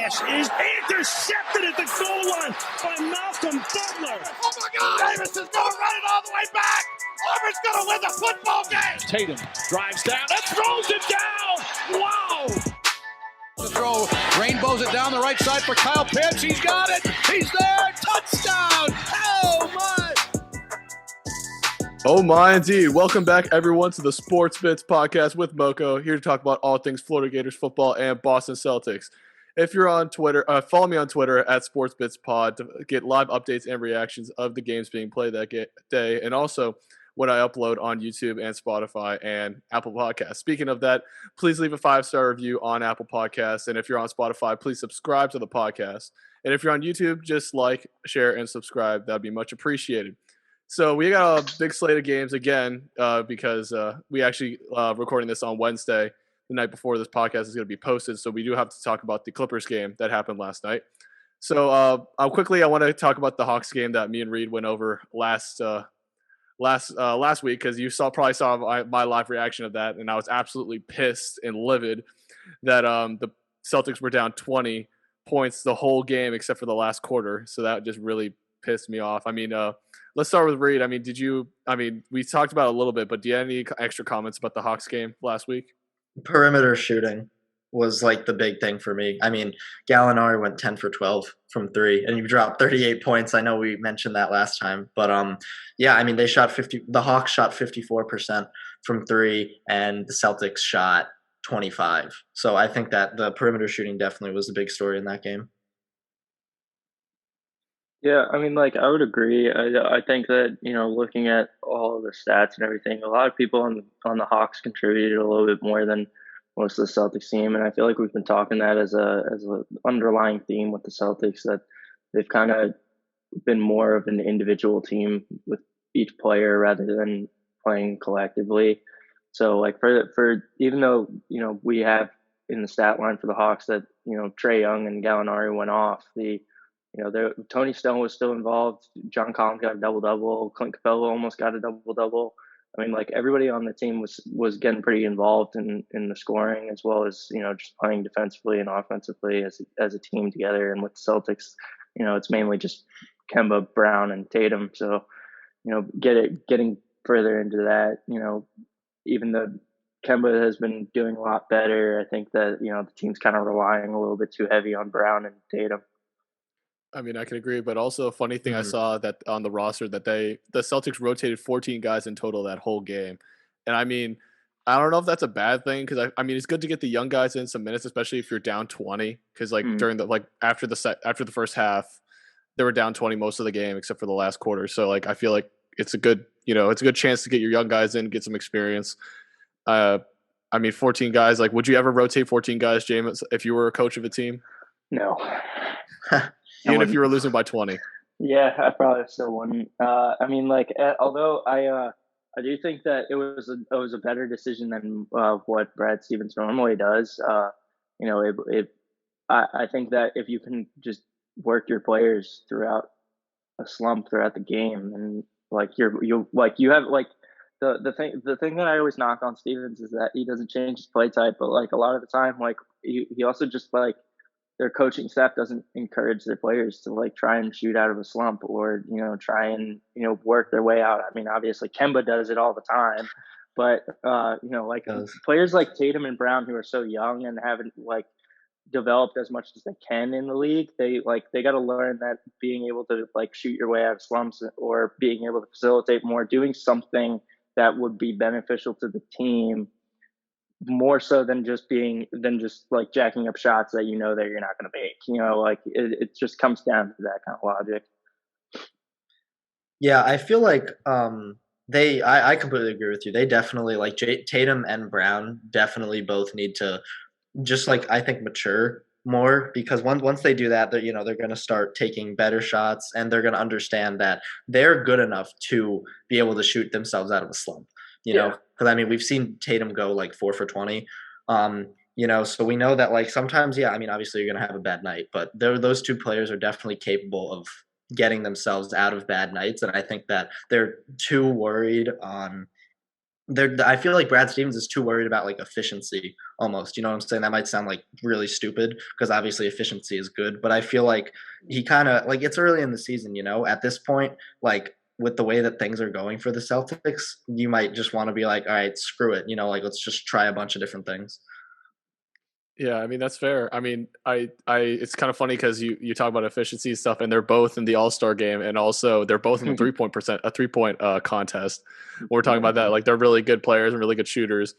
pass is intercepted at the goal line by Malcolm Butler. Oh my God! Davis is going to run it all the way back. Auburn's going to win the football game. Tatum drives down and throws it down. Wow! The throw, rainbows it down the right side for Kyle Pitts. He's got it. He's there. Touchdown. Oh my! Oh my indeed. Welcome back everyone to the Sports Bits podcast with Moko, here to talk about all things Florida Gators football and Boston Celtics. If you're on Twitter, follow me on Twitter at SportsBitsPod to get live updates and reactions of the games being played that day, and also what I upload on YouTube and Spotify and Apple Podcasts. Speaking of that, please leave a 5-star review on Apple Podcasts, and if you're on Spotify, please subscribe to the podcast. And if you're on YouTube, just like, share, and subscribe. That'd be much appreciated. So we got a big slate of games again because we actually recording this on Wednesday, the night before this podcast is going to be posted. So we do have to talk about the Clippers game that happened last night. So I want to talk about the Hawks game that me and Reed went over last week, because you probably saw my live reaction of that, and I was absolutely pissed and livid that the Celtics were down 20 points the whole game except for the last quarter. So that just really pissed me off. I mean, let's start with Reed. I mean, we talked about it a little bit, but do you have any extra comments about the Hawks game last week? Perimeter shooting was like the big thing for me. I mean, Gallinari went 10 for 12 from three, and you dropped 38 points. I know we mentioned that last time, but yeah, I mean, the Hawks shot 54% from three, and the Celtics shot 25. So I think that the perimeter shooting definitely was the big story in that game. Yeah, I mean, like, I would agree. I think that, looking at all of the stats and everything, a lot of people on the Hawks contributed a little bit more than most of the Celtics team, and I feel like we've been talking that as a underlying theme with the Celtics, that they've kind of been more of an individual team with each player rather than playing collectively. So, like, for even though we have in the stat line for the Hawks that Trae Young and Gallinari went off, Tony Stone was still involved. John Collins got a double-double. Clint Capella almost got a double-double. I mean, like, everybody on the team was getting pretty involved in the scoring, as well as, just playing defensively and offensively as a team together. And with the Celtics, it's mainly just Kemba, Brown, and Tatum. So, getting further into that, even though Kemba has been doing a lot better, I think that, the team's kind of relying a little bit too heavy on Brown and Tatum. I mean, I can agree, but also a funny thing I saw that on the roster that the Celtics rotated 14 guys in total that whole game. And I mean, I don't know if that's a bad thing, because I mean, it's good to get the young guys in some minutes, especially if you're down 20, because during after the first half, they were down 20 most of the game except for the last quarter. So like, I feel like it's a good chance to get your young guys in, get some experience. I mean, 14 guys, like, would you ever rotate 14 guys, James, if you were a coach of a team? No. Even if you were losing by 20. Yeah, I probably still wouldn't. I mean, like, although I do think that it was a better decision than what Brad Stevens normally does. I think that if you can just work your players throughout a slump throughout the game, and like you have like the thing that I always knock on Stevens is that he doesn't change his play type, but like a lot of the time, like he also just like, their coaching staff doesn't encourage their players to like try and shoot out of a slump or, try and, work their way out. I mean, obviously Kemba does it all the time, but, players like Tatum and Brown, who are so young and haven't like developed as much as they can in the league, they got to learn that being able to like shoot your way out of slumps or being able to facilitate more, doing something that would be beneficial to the team, more so than just like jacking up shots that that you're not going to make. Like it just comes down to that kind of logic. Yeah, I feel like I completely agree with you. They definitely, like, Tatum and Brown definitely both need to just, like, I think, mature more, because once they do that, they're going to start taking better shots, and they're going to understand that they're good enough to be able to shoot themselves out of a slump. Because I mean, we've seen Tatum go like 4 for 20. So we know that, like, sometimes, I mean, obviously you're going to have a bad night, but those two players are definitely capable of getting themselves out of bad nights. And I think that they're too worried on I feel like Brad Stevens is too worried about like efficiency almost. You know what I'm saying? That might sound like really stupid because obviously efficiency is good, but I feel like he kind of like it's early in the season, at this point, like with the way that things are going for the Celtics, you might just want to be like, all right, screw it. Like let's just try a bunch of different things. Yeah, I mean that's fair. I mean, it's kind of funny because you talk about efficiency and stuff, and they're both in the All-Star game, and also they're both in the 3-point contest. We're talking about that, like they're really good players and really good shooters.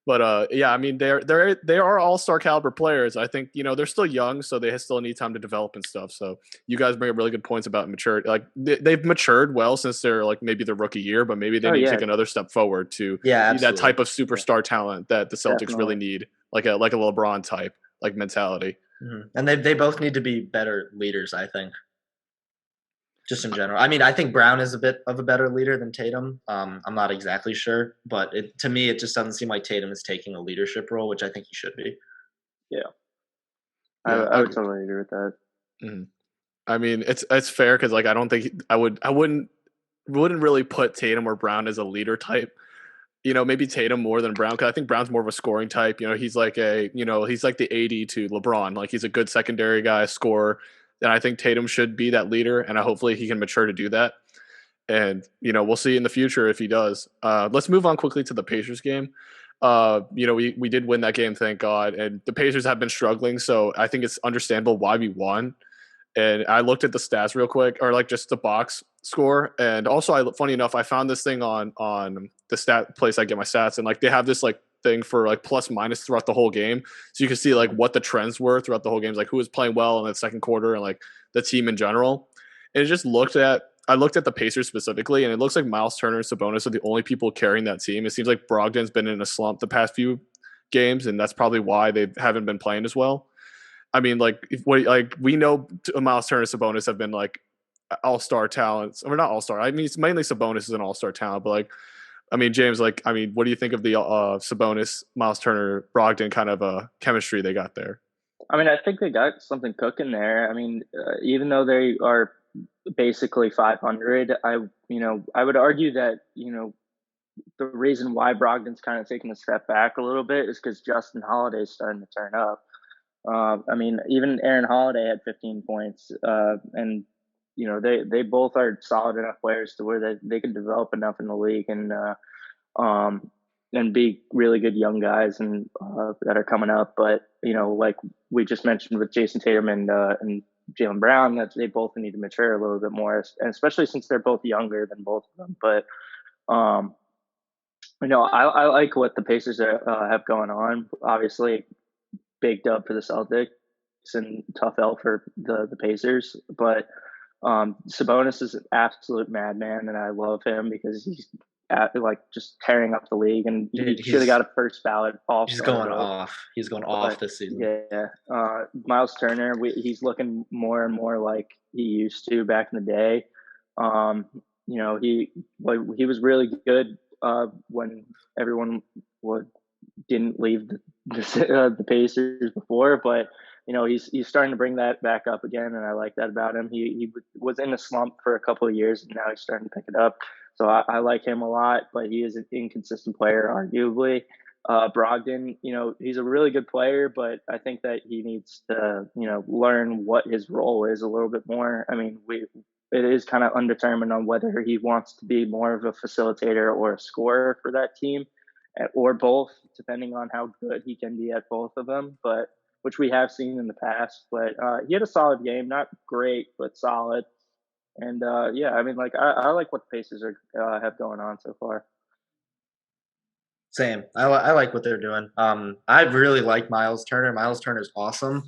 But yeah, I mean they are All-Star caliber players. I think they're still young, so they still need time to develop and stuff. So you guys bring up really good points about maturity. Like they've matured well since they're like maybe their rookie year, but maybe they need to take another step forward to be that type of superstar talent that the Celtics really need. Like a LeBron type like mentality. Mm-hmm. And they both need to be better leaders, I think. Just in general. I mean, I think Brown is a bit of a better leader than Tatum. I'm not exactly sure, but to me, it just doesn't seem like Tatum is taking a leadership role, which I think he should be. Yeah. I would totally agree with that. Mm-hmm. I mean, it's fair because like I don't think I wouldn't really put Tatum or Brown as a leader type. Maybe Tatum more than Brown because I think Brown's more of a scoring type. He's like he's like the AD to LeBron. Like he's a good secondary guy, scorer. And I think Tatum should be that leader, and hopefully he can mature to do that. And we'll see in the future if he does. Let's move on quickly to the Pacers game. We did win that game, thank God. And the Pacers have been struggling, so I think it's understandable why we won. And I looked at the stats real quick, or like just the box score. And also, funny enough, I found this thing on the stat place I get my stats, and like they have this like thing for like plus minus throughout the whole game, so you can see like what the trends were throughout the whole game, like who was playing well in the second quarter and like the team in general. And I looked at the Pacers specifically, and it looks like Miles Turner and Sabonis are the only people carrying that team. It seems like Brogdon's been in a slump the past few games, and that's probably why they haven't been playing as well. I mean, we know Miles Turner and Sabonis have been like all-star talents. Or not all-star. I mean, it's mainly Sabonis is an all-star talent, but like, I mean, James, like, I mean, what do you think of the Sabonis, Miles Turner, Brogdon kind of chemistry they got there? I mean, I think they got something cooking there. I mean, even though they are basically 500, I would argue that, the reason why Brogdon's kind of taking a step back a little bit is because Justin Holiday's starting to turn up. I mean, even Aaron Holiday had 15 points, and they both are solid enough players to where they can develop enough in the league and be really good young guys and that are coming up. But like we just mentioned with Jayson Tatum and Jaylen Brown, that they both need to mature a little bit more, and especially since they're both younger than both of them. But I like what the Pacers have going on. Obviously, big dub for the Celtics and tough L for the Pacers. But Sabonis is an absolute madman, and I love him because he's just tearing up the league, and he should have got a first ballot off. He's going off. He's going off this season. Yeah. Miles Turner, he's looking more and more like he used to back in the day. He was really good when everyone didn't leave the Pacers before, but he's starting to bring that back up again, and I like that about him. He was in a slump for a couple of years, and now he's starting to pick it up. So I like him a lot, but he is an inconsistent player, arguably. Brogdon, he's a really good player, but I think that he needs to, learn what his role is a little bit more. I mean, it is kind of undetermined on whether he wants to be more of a facilitator or a scorer for that team, or both, depending on how good he can be at both of them, but which we have seen in the past. But he had a solid game, not great, but solid. And I mean, like I like what the Pacers have going on so far. Same. I like what they're doing. I really like Miles Turner. Miles Turner's awesome.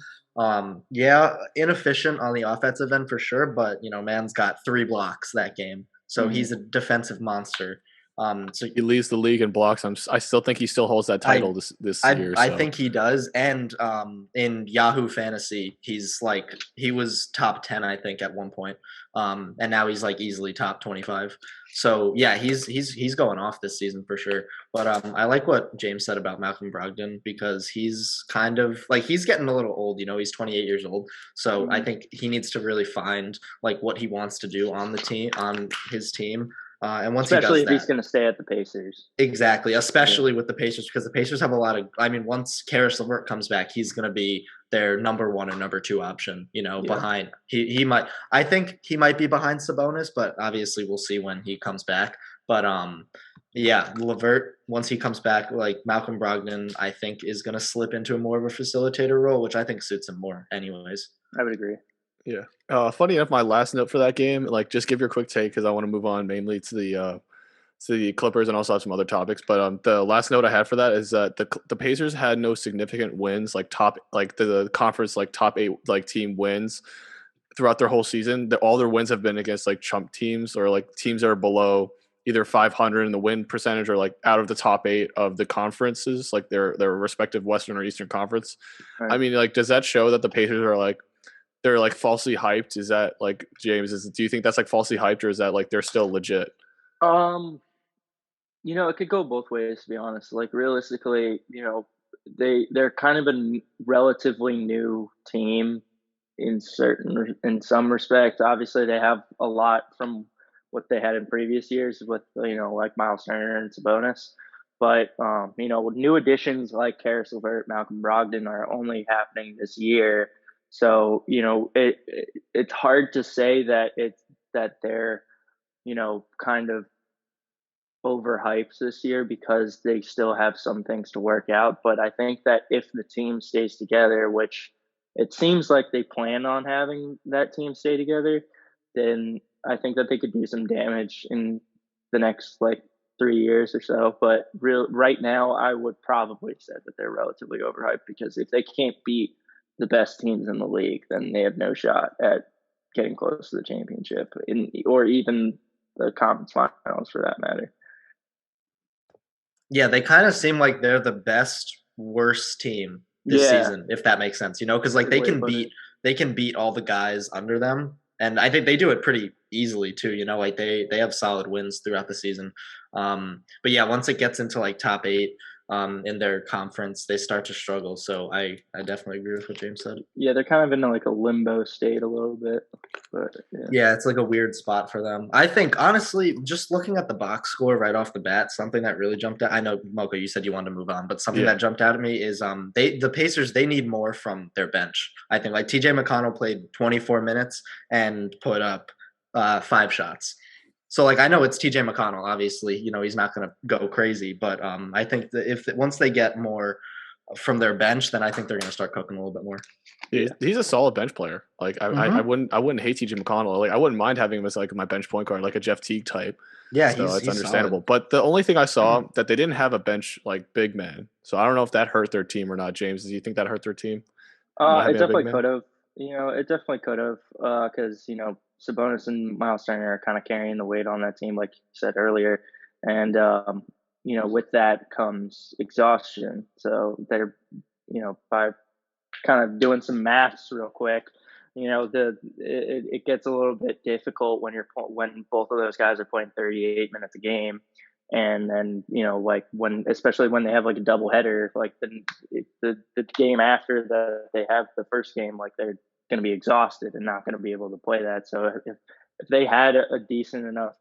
Inefficient on the offensive end for sure, but man's got 3 blocks that game, so he's a defensive monster. So he leads the league in blocks. I still think he still holds that title this year. I think he does. And in Yahoo Fantasy, he was top 10, I think, at one point. And now he's like easily top 25. So yeah, he's going off this season for sure. But I like what James said about Malcolm Brogdon, because he's kind of like, he's getting a little old. He's 28 years old. So I think he needs to really find like what he wants to do on his team. And once especially he if does he's going to stay at the Pacers. exactly, especially with the Pacers, because the Pacers have a lot of. I mean, once Karis LeVert comes back, he's going to be their number 1 or number 2 option. Behind he might. I think he might be behind Sabonis, but obviously we'll see when he comes back. But yeah, LeVert, once he comes back, like Malcolm Brogdon, I think is going to slip into more of a facilitator role, which I think suits him more anyways. I would agree. Yeah. Funny enough, my last note for that game, like just give your quick take because I want to move on mainly to the Clippers and also have some other topics. But the last note I had for that is that the Pacers had no significant wins, like the conference like top 8 like team wins throughout their whole season. All their wins have been against like chump teams or like teams that are below either 500 in the win percentage or like out of the top 8 of the conferences, like their respective Western or Eastern Conference. Right. I mean, like, does that show that the Pacers are like they're like falsely hyped? Is that like James? Do you think that's like falsely hyped, or is that like they're still legit? It could go both ways, to be honest. Like realistically, they're kind of a relatively new team in some respects. Obviously, they have a lot from what they had in previous years with like Miles Turner and Sabonis. But new additions like Karis LeVert, Malcolm Brogdon are only happening this year. So it's hard to say that they're kind of overhyped this year because they still have some things to work out. But I think that if the team stays together, which it seems like they plan on having that team stay together, then I think that they could do some damage in the next like 3 years or so. But right now, I would probably say that they're relatively overhyped because if they can't beat the best teams in the league, then they have no shot at getting close to the championship or even the conference finals for that matter. Yeah, they kind of seem like they're the best worst team this season, if that makes sense. Because like they can beat all the guys under them, and I think they do it pretty easily too. Like they have solid wins throughout the season. But yeah, once it gets into like top 8 in their conference, they start to struggle. So I definitely agree with what James said. Yeah, they're kind of in like a limbo state a little bit. But yeah, it's like a weird spot for them. I think honestly, just looking at the box score right off the bat, something that really jumped out. I know Mocha, you said you wanted to move on, but something that jumped out at me is the Pacers, they need more from their bench. I think like TJ McConnell played 24 minutes and put up 5 shots. So, like, I know it's TJ McConnell, obviously, he's not going to go crazy. But I think that once they get more from their bench, then I think they're going to start cooking a little bit more. Yeah, he's a solid bench player. Like, I wouldn't hate TJ McConnell. Like, I wouldn't mind having him as, like, my bench point guard, like a Jeff Teague type. Yeah, so he's understandable. Solid. But the only thing I saw that they didn't have a bench, like, big man. So I don't know if that hurt their team or not. James, do you think that hurt their team? It definitely could have. It definitely could have because, Sabonis and Miles Turner are kind of carrying the weight on that team, like you said earlier. And, with that comes exhaustion. So they're, by kind of doing some maths real quick, it gets a little bit difficult when both of those guys are playing 38 minutes a game. And then, especially when they have like a doubleheader, like the game after they have the first game, like they're going to be exhausted and not going to be able to play that. So if they had a decent enough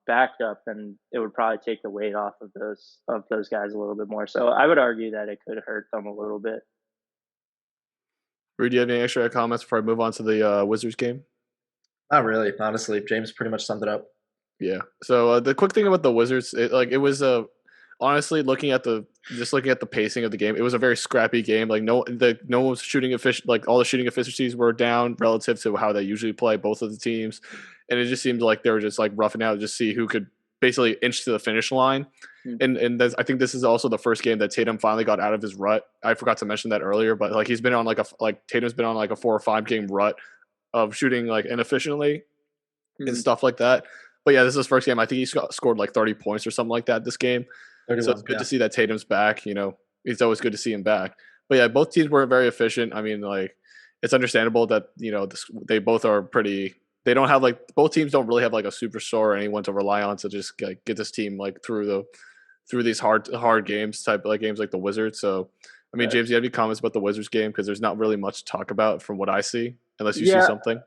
backup, then it would probably take the weight off of those guys a little bit more. So I would argue that it could hurt them a little bit. Rudy, do you have any extra comments before I move on to the Wizards game? Not really, honestly. James pretty much summed it up. Yeah. So the quick thing about the Wizards, it was honestly looking at the pacing of the game, it was a very scrappy game. Like no one was shooting efficient. Like all the shooting efficiencies were down relative to how they usually play, both of the teams, and it just seemed like they were just like roughing out to just see who could basically inch to the finish line. And I think this is also the first game that Tatum finally got out of his rut. I forgot to mention that earlier, but like he's been on Tatum's been on like a 4 or 5 game rut of shooting like inefficiently and stuff like that. But yeah, this is his first game. I think he scored like 30 points or something like that this game. So it's good to see that Tatum's back. It's always good to see him back. But yeah, both teams weren't very efficient. I mean, like it's understandable that they both are pretty. They don't have both teams don't really have like a superstar or anyone to rely on to just get this team like through these hard games type like games like the Wizards. So I mean, James, do you have any comments about the Wizards game? Because there's not really much to talk about from what I see, unless you see something.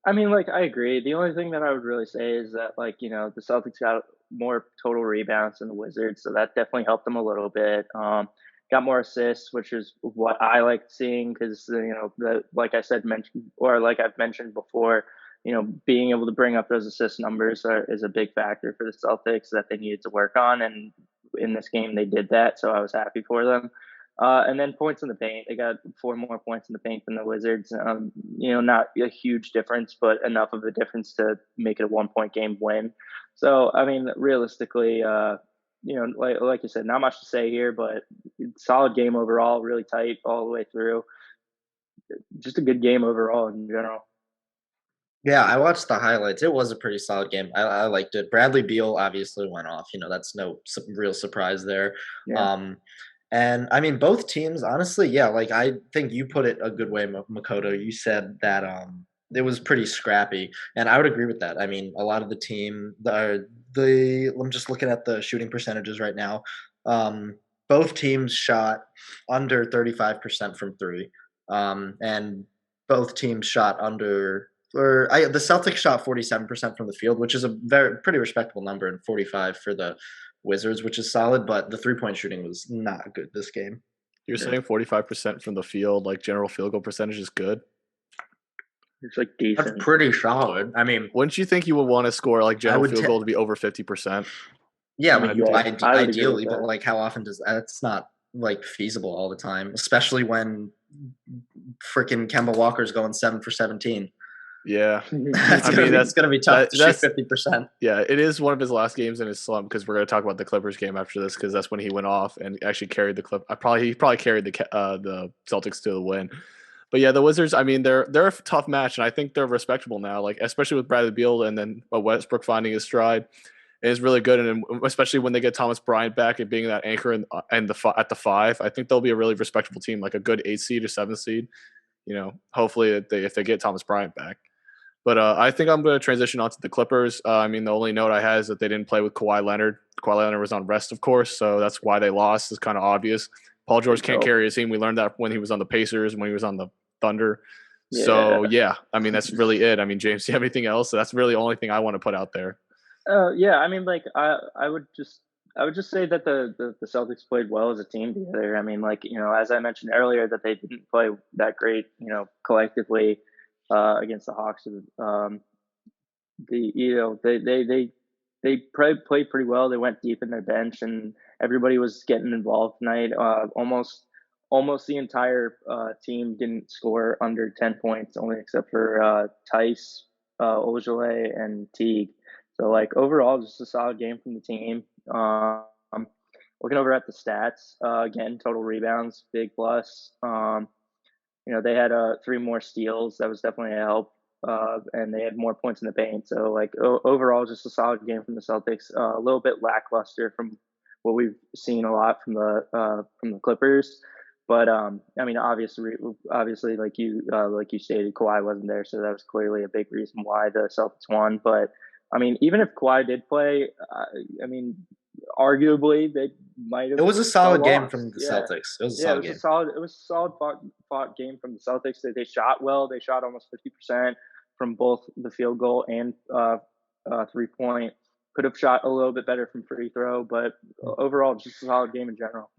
I mean, like, I agree. The only thing that I would really say is that, like, the Celtics got more total rebounds than the Wizards, so that definitely helped them a little bit. Got more assists, which is what I liked seeing because, like I said, like I've mentioned before, being able to bring up those assist numbers is a big factor for the Celtics that they needed to work on. And in this game, they did that, so I was happy for them. And then points in the paint. They got 4 more points in the paint than the Wizards. Not a huge difference, but enough of a difference to make it a 1-point game win. So, I mean, realistically, like you said, not much to say here, but solid game overall, really tight all the way through. Just a good game overall in general. Yeah, I watched the highlights. It was a pretty solid game. I liked it. Bradley Beal obviously went off. That's no real surprise there. Yeah. And I mean, both teams, honestly, yeah, like I think you put it a good way, Makoto. You said that it was pretty scrappy, and I would agree with that. I mean, a lot of the team, I'm just looking at the shooting percentages right now. Both teams shot under 35% from three, and both teams shot under. The Celtics shot 47% from the field, which is a pretty respectable number, and 45 for the Wizards, which is solid. But the 3-point shooting was not good this game. You're saying 45% from the field, like general field goal percentage, is good? It's like decent. That's pretty solid. I mean, wouldn't you think you would want to score like general field goal to be over 50%? Yeah, I mean, ideally, but like how often does that? It's not like feasible all the time, especially when freaking Kemba Walker's going 7 for 17. Yeah, that's gonna be tough to shoot 50%. Yeah, it is one of his last games in his slump because we're gonna talk about the Clippers game after this because that's when he went off and actually carried the he probably carried the Celtics to the win. But yeah, the Wizards. I mean, they're a tough match, and I think they're respectable now. Like especially with Bradley Beal and then Westbrook finding his stride, is really good, and especially when they get Thomas Bryant back and being that anchor and at the 5, I think they'll be a really respectable team, like a good 8 seed or 7 seed. Hopefully if they get Thomas Bryant back. But I think I'm going to transition on to the Clippers. I mean, the only note I had is that they didn't play with Kawhi Leonard. Kawhi Leonard was on rest, of course, so that's why they lost. It's kind of obvious. Paul George can't carry his team. We learned that when he was on the Pacers, when he was on the Thunder. Yeah. So, yeah, I mean, that's really it. I mean, James, do you have anything else? So that's really the only thing I want to put out there. Yeah, I mean, like, I would just say that the Celtics played well as a team together. I mean, like, as I mentioned earlier, that they didn't play that great, collectively against the Hawks. They played pretty well. They went deep in their bench, and everybody was getting involved tonight. Almost the entire team didn't score under 10 points, only except for Tice, Ojale, and Teague. So, like, overall, just a solid game from the team. Looking over at the stats, again, total rebounds, big plus. They had 3 more steals. That was definitely a help. And they had more points in the paint. So, like, overall, just a solid game from the Celtics. A little bit lackluster from what we've seen a lot from the Clippers. But I mean, obviously, like you stated, Kawhi wasn't there, so that was clearly a big reason why the Celtics won. But I mean, even if Kawhi did play, I mean, arguably they might have. It was a solid game from the Celtics. It was a solid game. It was a solid fought game from the Celtics. They shot well. They shot almost 50% from both the field goal and 3-point. Could have shot a little bit better from free throw, but overall, just a solid game in general.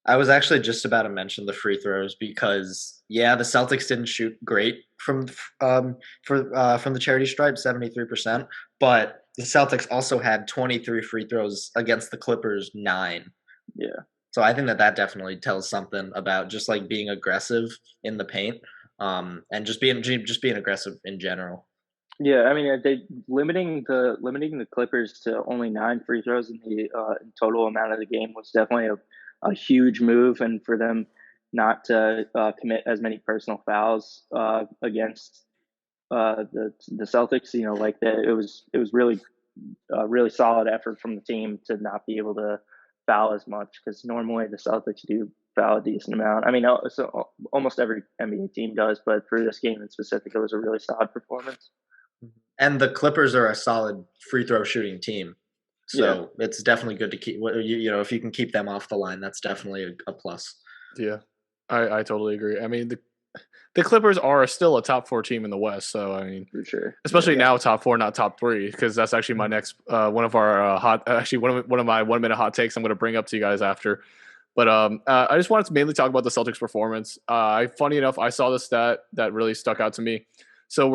I was actually just about to mention the free throws because, yeah, the Celtics didn't shoot great from the charity stripe, 73%, but the Celtics also had 23 free throws against the Clippers, 9. Yeah. So I think that definitely tells something about just like being aggressive in the paint, and just being aggressive in general. Yeah, I mean, limiting the Clippers to only 9 free throws in the total amount of the game was definitely a huge move, and for them not to commit as many personal fouls against the Celtics, it was really really solid effort from the team to not be able to foul as much, because normally the Celtics do foul a decent amount. I mean, so almost every NBA team does, but for this game in specific, it was a really solid performance. And the Clippers are a solid free throw shooting team. So it's definitely good to keep, if you can keep them off the line, that's definitely a plus. Yeah, I totally agree. I mean, the Clippers are still a top 4 team in the West. So I mean, For sure. especially now top 4, not top 3, because that's actually my next one of our one of my 1 minute hot takes I'm going to bring up to you guys after. But I just wanted to mainly talk about the Celtics' performance. Funny enough, I saw the stat that really stuck out to me. So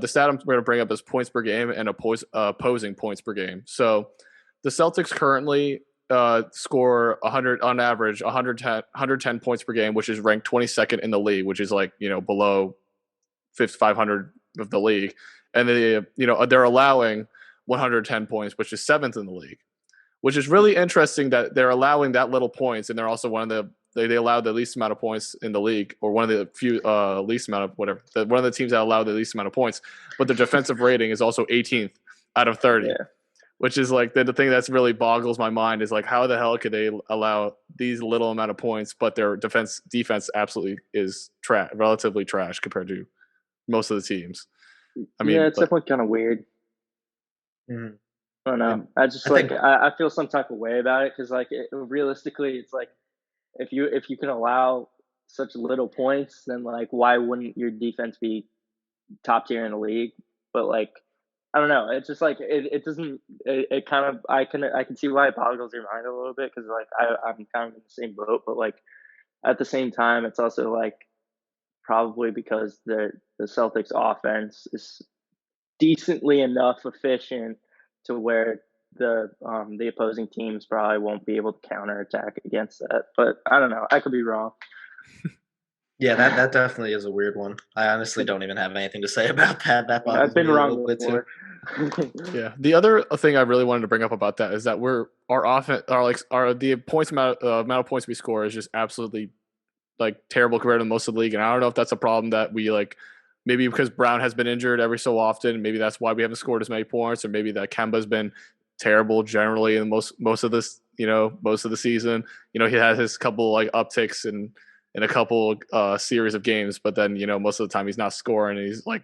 the stat I'm going to bring up is points per game and opposing points per game. So the Celtics currently score 100 on average 110 points per game, which is ranked 22nd in the league, which is like, below 500 of the league. And they're allowing 110 points, which is 7th in the league, which is really interesting that they're allowing that little points. And they're also they allow the least amount of points in the league, or one of the few least amount of whatever. One of the teams that allow the least amount of points, but their defensive rating is also 18th out of 30. Yeah. Which is like the thing that's really boggles my mind is like, how the hell could they allow these little amount of points, but their defense absolutely is relatively trash compared to most of the teams. I mean, it's definitely kind of weird. Mm-hmm. I don't know. I feel some type of way about it because realistically, it's like if you can allow such little points, then like why wouldn't your defense be top tier in the league? But like, I don't know. It's just like it doesn't. It kind of I can see why it boggles your mind a little bit because like I'm kind of in the same boat, but like at the same time, it's also like probably because the Celtics offense is decently enough efficient to where the opposing teams probably won't be able to counterattack against that. But I don't know. I could be wrong. Yeah, that definitely is a weird one. I honestly don't even have anything to say about that. That I've been wrong before. Yeah. The other thing I really wanted to bring up about that is that the amount of points we score is just absolutely like terrible compared to most of the league. And I don't know if that's a problem that we like, maybe because Brown has been injured every so often. Maybe that's why we haven't scored as many points, or maybe that Kemba's been terrible generally in most of this, most of the season. He has his couple like upticks in a couple series of games, but then most of the time he's not scoring, and he's like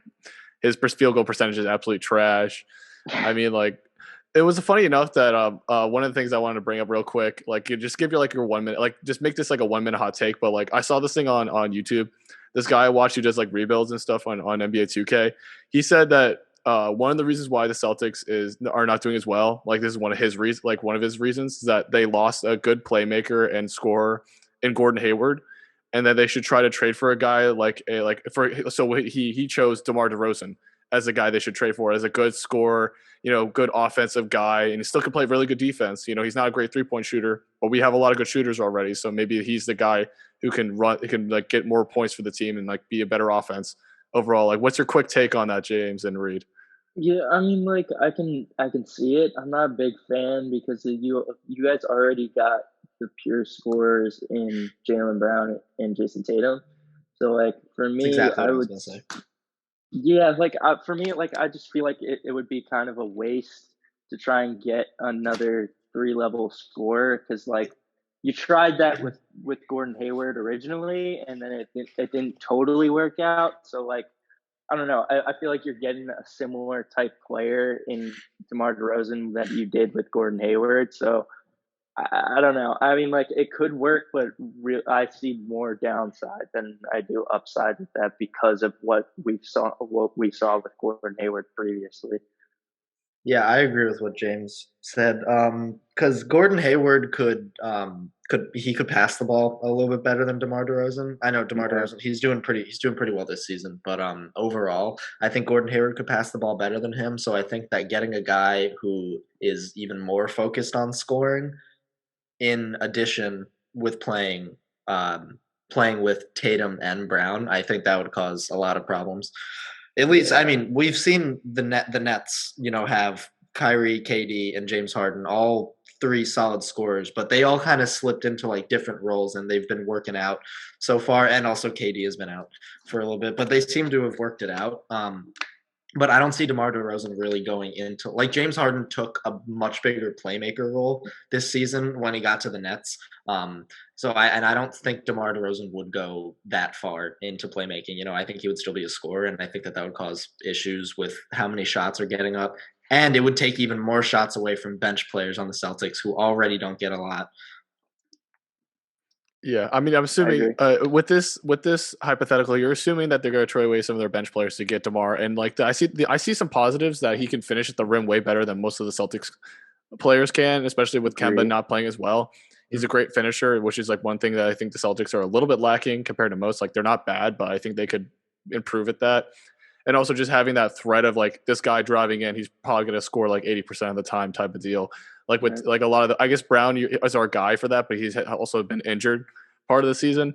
his field goal percentage is absolutely trash. I mean, like it was funny enough that one of the things I wanted to bring up real quick, like you just give your 1 minute, like just make this like a 1 minute hot take. But like I saw this thing on YouTube. This guy I watched who does like rebuilds and stuff on NBA 2K. He said that one of the reasons why the Celtics are not doing as well, like this is one of his reasons, is that they lost a good playmaker and scorer in Gordon Hayward. And then they should try to trade for a guy so he chose DeMar DeRozan as a guy they should trade for, as a good scorer, good offensive guy, and he still can play really good defense. He's not a great 3-point shooter, but we have a lot of good shooters already. So maybe he's the guy who can like get more points for the team and like be a better offense overall. Like, what's your quick take on that, James and Reed? Yeah, I mean, like I can see it. I'm not a big fan because you guys already got the pure scorers in Jaylen Brown and Jayson Tatum. So like for me, exactly what I was gonna say. Yeah, like for me, like I just feel like it would be kind of a waste to try and get another 3-level scorer because like you tried that with Gordon Hayward originally, and then it didn't totally work out. So like I don't know. I feel like you're getting a similar type player in DeMar DeRozan that you did with Gordon Hayward. So I don't know. I mean, like it could work, but I see more downside than I do upside with that because of what we saw with Gordon Hayward previously. Yeah, I agree with what James said. Because Gordon Hayward could pass the ball a little bit better than DeMar DeRozan. I know DeMar DeRozan, he's doing pretty well this season, but overall, I think Gordon Hayward could pass the ball better than him. So I think that getting a guy who is even more focused on scoring, in addition with playing with Tatum and Brown, I think that would cause a lot of problems. At least, I mean, we've seen the Nets, have Kyrie, KD, and James Harden, all 3 solid scorers, but they all kind of slipped into like different roles, and they've been working out so far. And also KD has been out for a little bit, but they seem to have worked it out. But I don't see DeMar DeRozan really going into like James Harden took a much bigger playmaker role this season when he got to the Nets. So I don't think DeMar DeRozan would go that far into playmaking. I think he would still be a scorer, and I think that would cause issues with how many shots are getting up, and it would take even more shots away from bench players on the Celtics who already don't get a lot. Yeah, I mean, I'm assuming with this hypothetical, you're assuming that they're going to trade away some of their bench players to get DeMar, and like I see some positives that he can finish at the rim way better than most of the Celtics players can, especially with Kemba not playing as well. He's a great finisher, which is like one thing that I think the Celtics are a little bit lacking compared to most. Like they're not bad, but I think they could improve at that. And also just having that threat of like this guy driving in, he's probably going to score like 80% of the time type of deal. Like with like a lot of I guess Brown is our guy for that, but he's also been injured part of the season.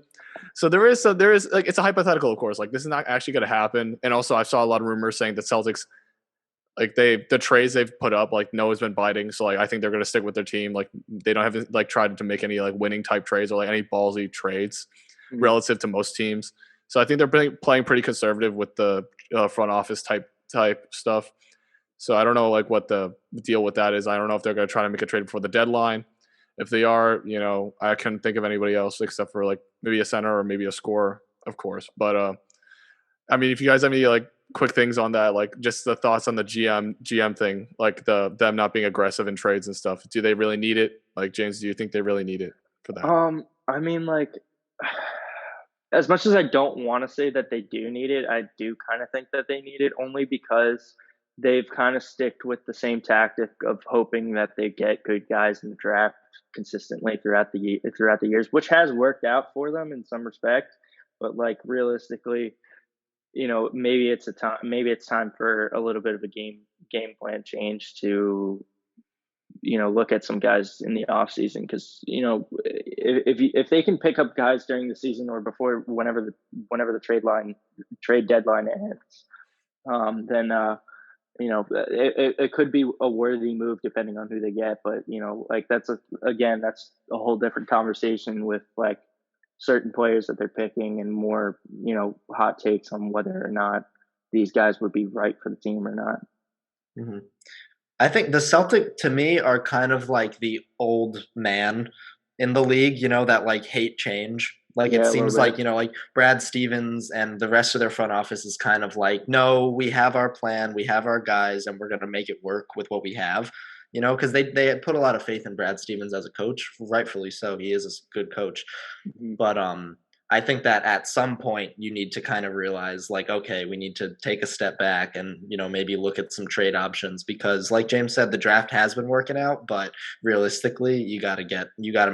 So there is like it's a hypothetical, of course. Like this is not actually going to happen. And also I saw a lot of rumors saying that Celtics like the trades they've put up, like Noah's been biting. So like I think they're going to stick with their team. Like they don't have like tried to make any like winning type trades or like any ballsy trades relative to most teams. So I think they're playing pretty conservative with the front office type stuff. So I don't know like what the deal with that is. I don't know if they're going to try to make a trade before the deadline. If they are, I couldn't think of anybody else except for like maybe a center or maybe a scorer, of course. But I mean, if you guys have any like quick things on that, like just the thoughts on the GM thing, like them not being aggressive in trades and stuff. Do they really need it? Like James, do you think they really need it for that? I mean, like, as much as I don't want to say that they do need it, I do kind of think that they need it only because they've kind of sticked with the same tactic of hoping that they get good guys in the draft consistently throughout the years, which has worked out for them in some respect. But like realistically, maybe it's time for a little bit of a game plan change to look at some guys in the off season, because if they can pick up guys during the season or before whenever the trade deadline ends, then it could be a worthy move depending on who they get. But like that's a whole different conversation with like certain players that they're picking and more hot takes on whether or not these guys would be right for the team or not. Mm-hmm. I think the Celtic to me are kind of like the old man in the league, that like hate change. Like it seems like, like Brad Stevens and the rest of their front office is kind of like, no, we have our plan, we have our guys, and we're going to make it work with what we have, because they put a lot of faith in Brad Stevens as a coach, rightfully so. He is a good coach. Mm-hmm. But I think that at some point you need to kind of realize like, okay, we need to take a step back and, maybe look at some trade options, because like James said, the draft has been working out, but realistically you got to make some you got to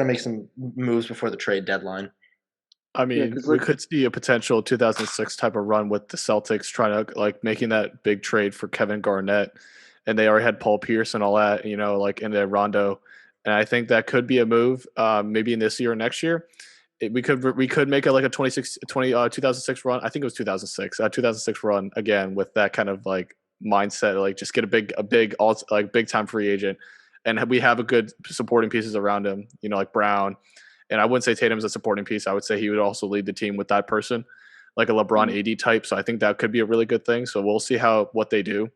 make some moves before the trade deadline. I mean, we could see a potential 2006 type of run with the Celtics trying to like making that big trade for Kevin Garnett, and they already had Paul Pierce and all that, like in the Rondo. And I think that could be a move, maybe in this year or next year. We could make it like a 2006 run. I think it was 2006 run again with that kind of like mindset, like just get a big time free agent, and we have a good supporting pieces around him, like Brown. And I wouldn't say Tatum's a supporting piece. I would say he would also lead the team with that person, like a LeBron AD type. So I think that could be a really good thing. So we'll see what they do.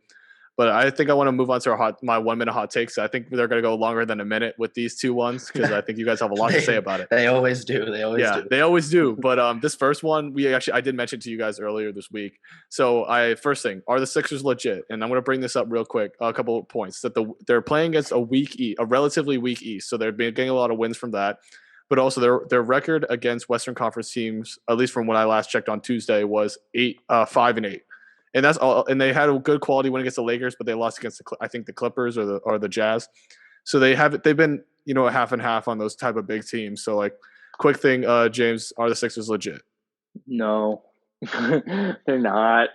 But I think I want to move on to my 1 minute hot takes. I think they're going to go longer than a minute with these two ones because I think you guys have a lot to say about it. They always do. They always do. But this first one, I did mention to you guys earlier this week. So first thing, are the Sixers legit? And I'm going to bring this up real quick. A couple of points that they're playing against a relatively weak East, so they're getting a lot of wins from that. But also their record against Western Conference teams, at least from when I last checked on Tuesday, was 5-8. And that's all. And they had a good quality win against the Lakers, but they lost against the Clippers or the Jazz. So they've been a half and half on those type of big teams. So like, quick thing, James, are the Sixers legit? No, they're not.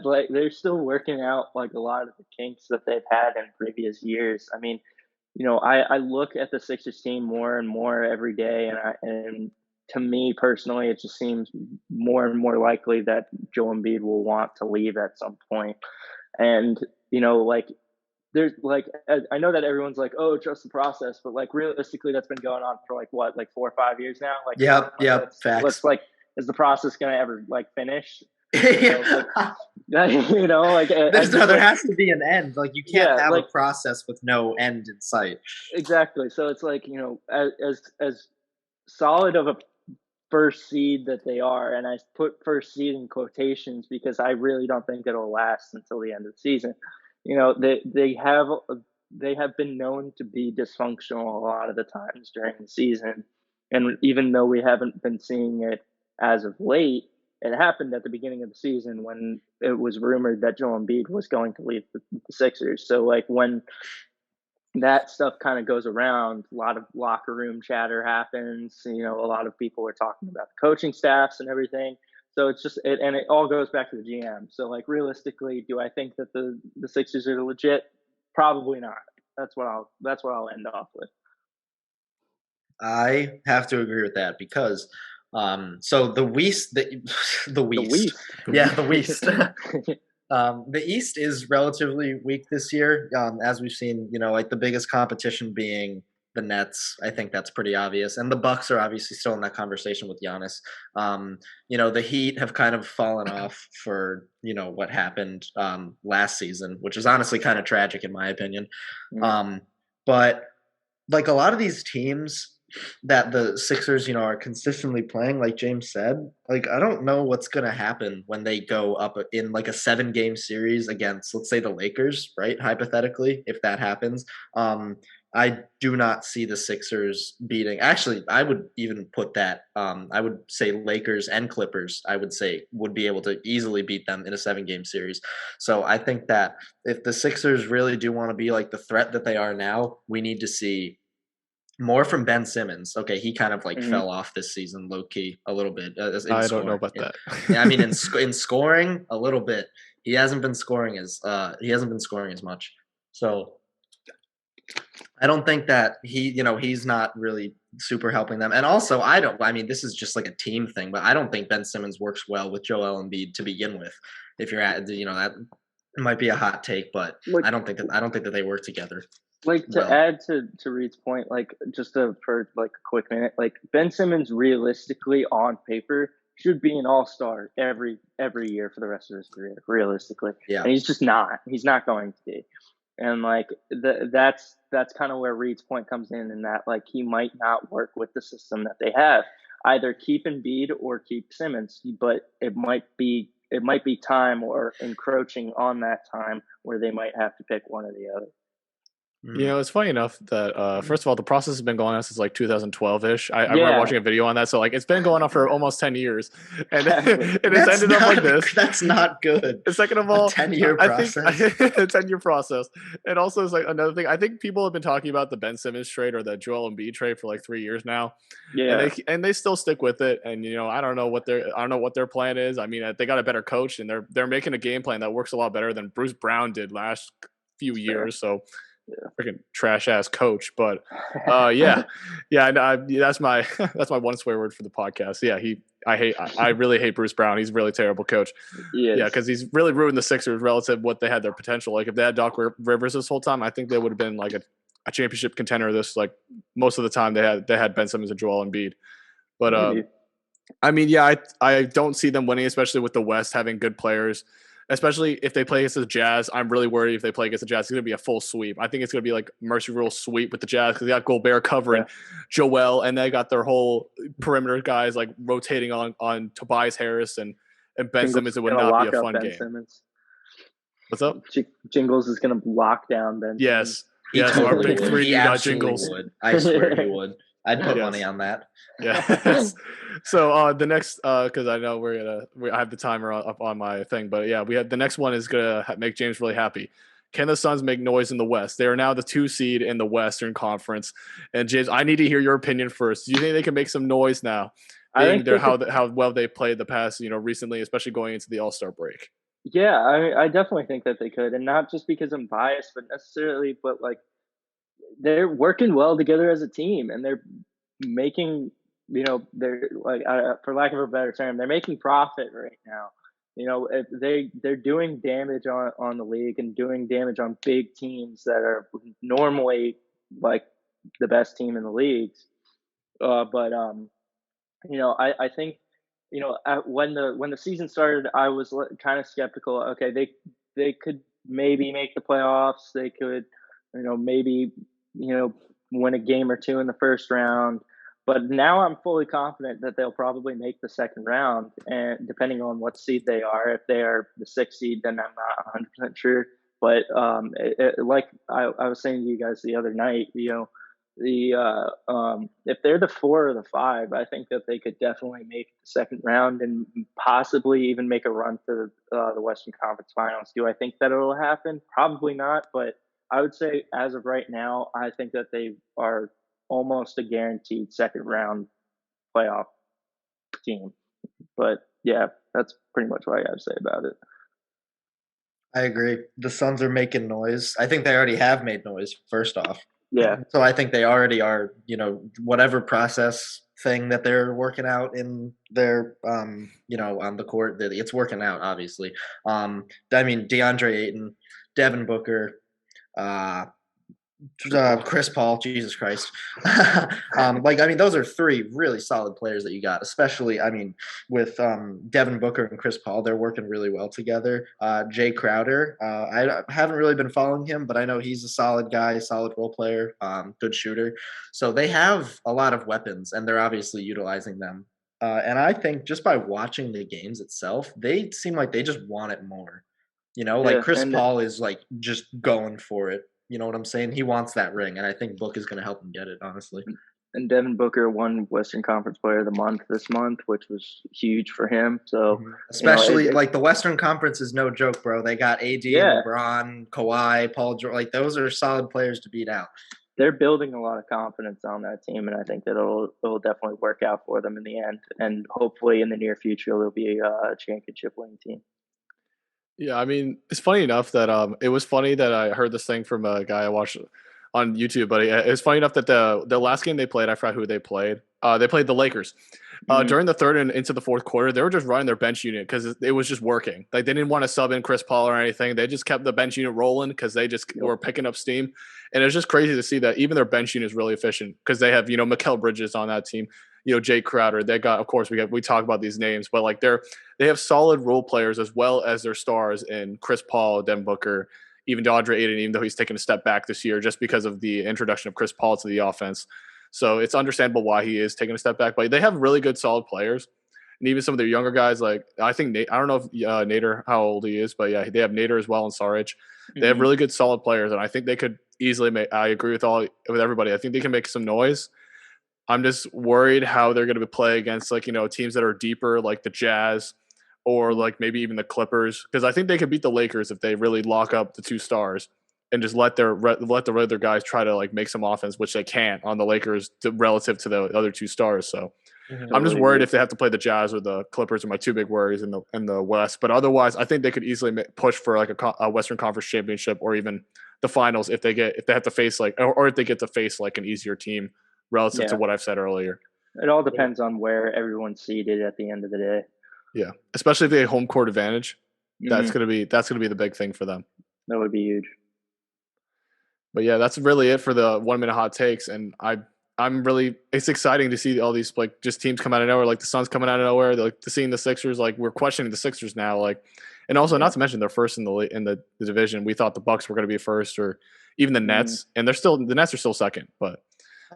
Like they're still working out like a lot of the kinks that they've had in previous years. I mean, I look at the Sixers team more and more every day, and to me personally, it just seems more and more likely that Joel Embiid will want to leave at some point. And, like there's like, I know that everyone's like, oh, trust the process. But like realistically, that's been going on for like 4 or 5 years now. Like, facts. Like, is the process going to ever like finish? There has to be an end. Like you can't have a process with no end in sight. Exactly. So it's like, as solid of a first seed that they are, and I put first seed in quotations because I really don't think it'll last until the end of the season. They have they have been known to be dysfunctional a lot of the times during the season. And even though we haven't been seeing it as of late, it happened at the beginning of the season when it was rumored that Joel Embiid was going to leave the Sixers. So like when that stuff kind of goes around, a lot of locker room chatter happens. A lot of people are talking about the coaching staffs and everything. So it's just and it all goes back to the GM. So like realistically, do I think that the Sixers are legit? Probably not. That's what I'll end off with. I have to agree with that because so the West, the West. Yeah, the West. The East is relatively weak this year, as we've seen. Like the biggest competition being the Nets. I think that's pretty obvious, and the Bucks are obviously still in that conversation with Giannis. The Heat have kind of fallen off for what happened last season, which is honestly kind of tragic in my opinion. But like a lot of these teams that the Sixers, are consistently playing, like James said, like I don't know what's going to happen when they go up in like a 7-game series against, let's say, the Lakers, right? Hypothetically, if that happens, I do not see the Sixers beating. Actually, I would even put that. I would say Lakers and Clippers, I would say, would be able to easily beat them in a 7-game series. So I think that if the Sixers really do want to be like the threat that they are now, we need to see more from Ben Simmons. Okay, he kind of like fell off this season, low key, a little bit. I don't know about that. I mean, in scoring, a little bit. He hasn't been scoring as much. So I don't think that he's not really super helping them. And also, I mean, this is just like a team thing, but I don't think Ben Simmons works well with Joel Embiid to begin with. If you're at, that might be a hot take, but I don't think that they work together. Like to add to Reed's point, like just for like a quick minute, like Ben Simmons realistically on paper should be an all-star every year for the rest of his career, realistically. Yeah. And he's just not. He's not going to be. And like that's kind of where Reed's point comes in that like he might not work with the system that they have. Either keep Embiid or keep Simmons, but it might be time or encroaching on that time where they might have to pick one or the other. It's funny enough that first of all, the process has been going on since like 2012-ish. I remember watching a video on that, so like it's been going on for almost 10 years, and it's ended up like this. That's not good. And second of all, 10-year process. A 10-year process, and also it's like another thing. I think people have been talking about the Ben Simmons trade or the Joel Embiid trade for like 3 years now. Yeah, and they still stick with it. And I don't know what their plan is. I mean, they got a better coach, and they're making a game plan that works a lot better than Bruce Brown did last few years. So. Yeah. Freaking trash ass coach, but that's my one swear word for the podcast. Yeah, I really hate Bruce Brown. He's a really terrible coach. Yeah, because he's really ruined the Sixers relative to what they had their potential. Like if they had Doc Rivers this whole time, I think they would have been like a championship contender. This like most of the time they had Ben Simmons and Joel Embiid, but I mean, I don't see them winning, especially with the West having good players. Especially if they play against the Jazz, I'm really worried if they play against the Jazz. It's going to be a full sweep. I think it's going to be like Mercy Rule sweep with the Jazz because they got Gobert covering Joel, and they got their whole perimeter guys like rotating on Tobias Harris and Ben Simmons. It would not be a fun game. Simmons. What's up? Jingles is going to lock down Ben. Yes. Yes, our big 3 got Jingles. Would. I swear he would. I'd put money on that. Yeah. So the next, because I know I have the timer up on my thing, but yeah, we have the next one is gonna make James really happy. Can the Suns make noise in the West? They are now the 2 seed in the Western Conference. And James, I need to hear your opinion first. Do you think they can make some noise now? I think how well they played the past, recently, especially going into the All-Star break. Yeah, I definitely think that they could, and not just because I'm biased, but like. They're working well together as a team, and they're making, they're like, for lack of a better term, they're making profit right now. They're doing damage on the league and doing damage on big teams that are normally like the best team in the leagues. I think, when the season started, I was kind of skeptical. Okay, they could maybe make the playoffs. They could, maybe. Win a game or 2 in the first round. But now I'm fully confident that they'll probably make the second round. And depending on what seed they are, if they are the 6th seed, then I'm not 100% sure. But like I was saying to you guys the other night, if they're the 4 or the 5, I think that they could definitely make the second round and possibly even make a run for the Western Conference Finals. Do I think that it'll happen? Probably not, but I would say as of right now, I think that they are almost a guaranteed second round playoff team. But yeah, that's pretty much what I got to say about it. I agree. The Suns are making noise. I think they already have made noise, first off. Yeah. So I think they already are, whatever process thing that they're working out in their, on the court, it's working out, obviously. DeAndre Ayton, Devin Booker, Chris Paul, Jesus Christ. Those are 3 really solid players that you got, especially, with Devin Booker and Chris Paul, they're working really well together. Jay Crowder, I haven't really been following him, but I know he's a solid guy, solid role player, good shooter. So they have a lot of weapons, and they're obviously utilizing them. And I think just by watching the games itself, they seem like they just want it more. Chris Paul is just going for it. You know what I'm saying? He wants that ring, and I think Book is going to help him get it, honestly. And Devin Booker won Western Conference Player of the Month this month, which was huge for him. So, especially the Western Conference is no joke, bro. They got AD, LeBron, Kawhi, Paul George. Those are solid players to beat out. They're building a lot of confidence on that team, and I think that it'll definitely work out for them in the end. And hopefully, in the near future, they'll be a championship-winning team. Yeah, it's funny enough that it was funny that I heard this thing from a guy I watched on YouTube, but it's funny enough that the last game they played, I forgot who they played. They played the Lakers. During the third and into the fourth quarter, they were just running their bench unit because it was just working. They didn't want to sub in Chris Paul or anything. They just kept the bench unit rolling because they just were picking up steam. And it's just crazy to see that even their bench unit is really efficient because they have, Mikal Bridges on that team. Jay Crowder, they got, of course, we talk about these names, but they have solid role players as well as their stars in Chris Paul, Devin Booker, even DeAndre Ayton, even though he's taken a step back this year just because of the introduction of Chris Paul to the offense. So it's understandable why he is taking a step back, but they have really good, solid players. And even some of their younger guys, I think Nate, I don't know if Nader, how old he is, but yeah, they have Nader as well and Saric. They have really good, solid players, and I think they could easily make, I agree with everybody. I think they can make some noise. I'm just worried how they're going to play against teams that are deeper, like the Jazz or maybe even the Clippers, because I think they could beat the Lakers if they really lock up the 2 stars and just let the other guys try to make some offense, which they can't on the Lakers relative to the other 2 stars. So I'm just worried if they have to play the Jazz or the Clippers are my 2 big worries in the West. But otherwise, I think they could easily push for a Western Conference championship or even the finals if they have to face or if they get to face an easier team relative to what I've said earlier. It all depends on where everyone's seated at the end of the day. Yeah, especially if they have home court advantage. That's gonna be the big thing for them. That would be huge. But yeah, that's really it for the 1 minute hot takes. And it's exciting to see all these just teams come out of nowhere, the Suns coming out of nowhere. To seeing the Sixers, we're questioning the Sixers now, and also not to mention they're first in the division. We thought the Bucks were going to be first, or even the Nets, and the Nets are still second, but.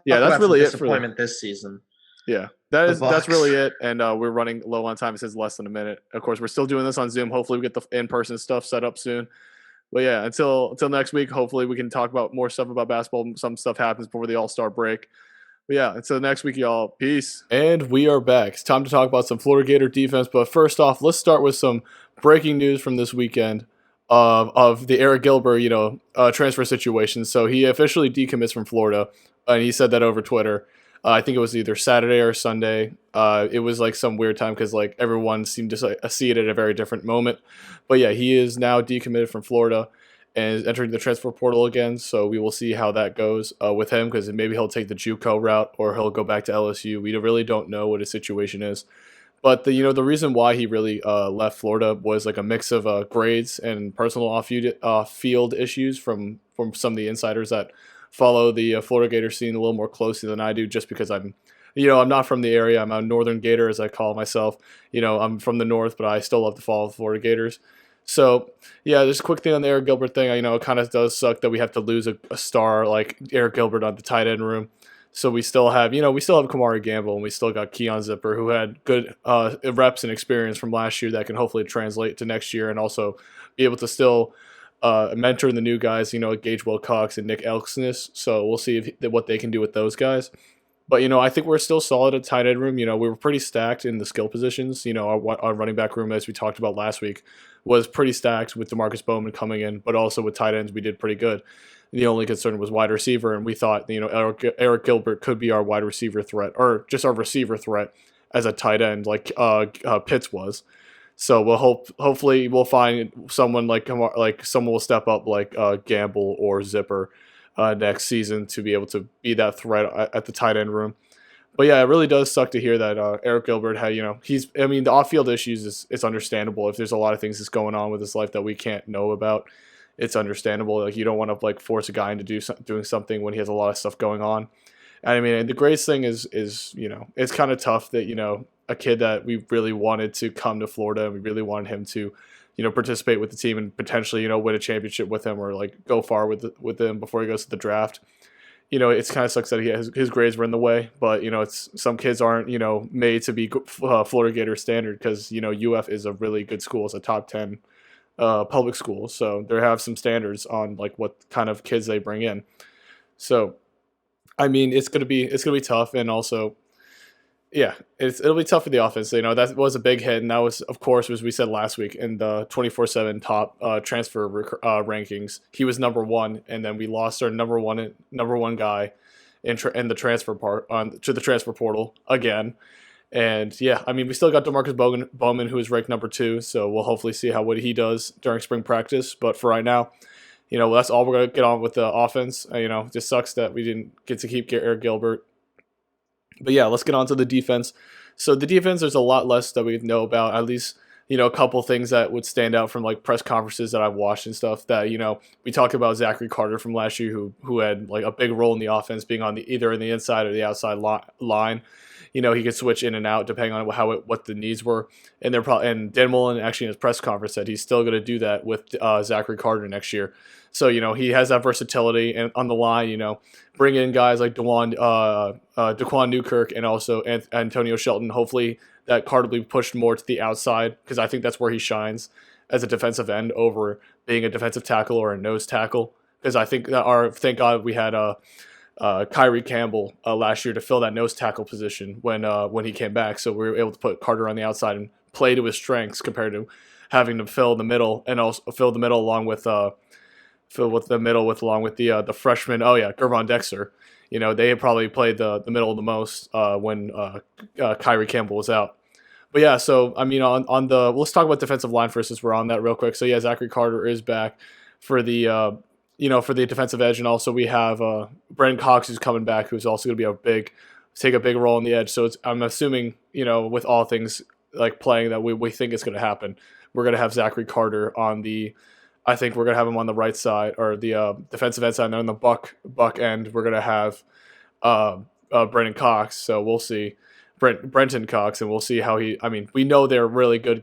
Yeah, that's really it for disappointment this season. Yeah, that's really it. And we're running low on time. It says less than a minute. Of course, we're still doing this on Zoom. Hopefully, we get the in-person stuff set up soon. But yeah, until next week, hopefully we can talk about more stuff about basketball. Some stuff happens before the All-Star break. But yeah, until next week, y'all. Peace. And we are back. It's time to talk about some Florida Gator defense. But first off, let's start with some breaking news from this weekend of the Arik Gilbert, transfer situation. So he officially decommits from Florida. And he said that over Twitter. I think it was either Saturday or Sunday. It was some weird time because everyone seemed to see it at a very different moment. But yeah, he is now decommitted from Florida and is entering the transfer portal again. So we will see how that goes with him, because maybe he'll take the JUCO route or he'll go back to LSU. We really don't know what his situation is. But the reason why he really left Florida was a mix of grades and personal off-field issues from some of the insiders that follow the Florida Gator scene a little more closely than I do, just because I'm not from the area. I'm a Northern Gator, as I call myself. I'm from the North, but I still love to follow the Florida Gators. So, yeah, just a quick thing on the Arik Gilbert thing. It kind of does suck that we have to lose a star like Arik Gilbert on the tight end room. So we still have Kamari Gamble, and we still got Keon Zipper, who had good reps and experience from last year that can hopefully translate to next year and also be able to still mentoring the new guys, Gage Wilcox and Nick Elksnis. So we'll see what they can do with those guys. But, I think we're still solid at tight end room. We were pretty stacked in the skill positions. Our running back room, as we talked about last week, was pretty stacked with DeMarcus Bowman coming in, but also with tight ends, we did pretty good. The only concern was wide receiver, and we thought, Arik Gilbert could be our wide receiver threat, or just our receiver threat as a tight end, like Pitts was. So hopefully we'll find someone someone will step up like Gamble or Zipper next season to be able to be that threat at the tight end room. But yeah, it really does suck to hear that Arik Gilbert had, the off-field issues it's understandable. If there's a lot of things that's going on with his life that we can't know about, it's understandable. Like, you don't want to force a guy into doing something when he has a lot of stuff going on. And the greatest thing is it's kind of tough that, a kid that we really wanted to come to Florida and we really wanted him to, participate with the team and potentially, win a championship with him or go far with him before he goes to the draft. It's kind of sucks that his grades were in the way, but it's some kids aren't made to be Florida Gator standard because UF is a really good school. It's a top 10 public school, so they have some standards on what kind of kids they bring in. So, it's gonna be tough, and also, yeah, it'll be tough for the offense. That was a big hit, and that was, of course, as we said last week, in the 24/7 top transfer rankings. He was number one, and then we lost our number one guy in the transfer to the transfer portal again. And yeah, we still got DeMarcus Bowman, who is ranked number 2, so we'll hopefully see what he does during spring practice. But for right now, that's all we're gonna get on with the offense. It just sucks that we didn't get to keep Arik Gilbert. But yeah, let's get on to the defense. So the defense, there's a lot less that we know about. At least, a couple things that would stand out from press conferences that I've watched and stuff. That we talked about Zachary Carter from last year, who had a big role in the offense, being on either in the inside or the outside line. He could switch in and out depending on what the needs were. And Dan Mullen actually in his press conference said he's still going to do that with Zachary Carter next year. So he has that versatility and on the line. Bring in guys like Daquan Newkirk and also Antonio Shelton. Hopefully that Carter will be pushed more to the outside because I think that's where he shines as a defensive end over being a defensive tackle or a nose tackle. Because I think thank God we had Kyrie Campbell last year to fill that nose tackle position when he came back. So we were able to put Carter on the outside and play to his strengths compared to having to fill the middle and also fill the middle along with the freshman. Oh yeah, Gervon Dexter. They had probably played the middle the most when Kyrie Campbell was out. But yeah, so let's talk about defensive line first since we're on that real quick. So yeah, Zachary Carter is back for the for the defensive edge, and also we have Brenton Cox who's coming back, who's also going to be take a big role on the edge. So I'm assuming with all things playing that we think it's going to happen, we're going to have Zachary Carter on the. I think we're going to have him on the right side or the defensive end side, and on the buck end we're going to have Brenton Cox. So we'll see Brenton Cox, and we'll see how he. We know they're really good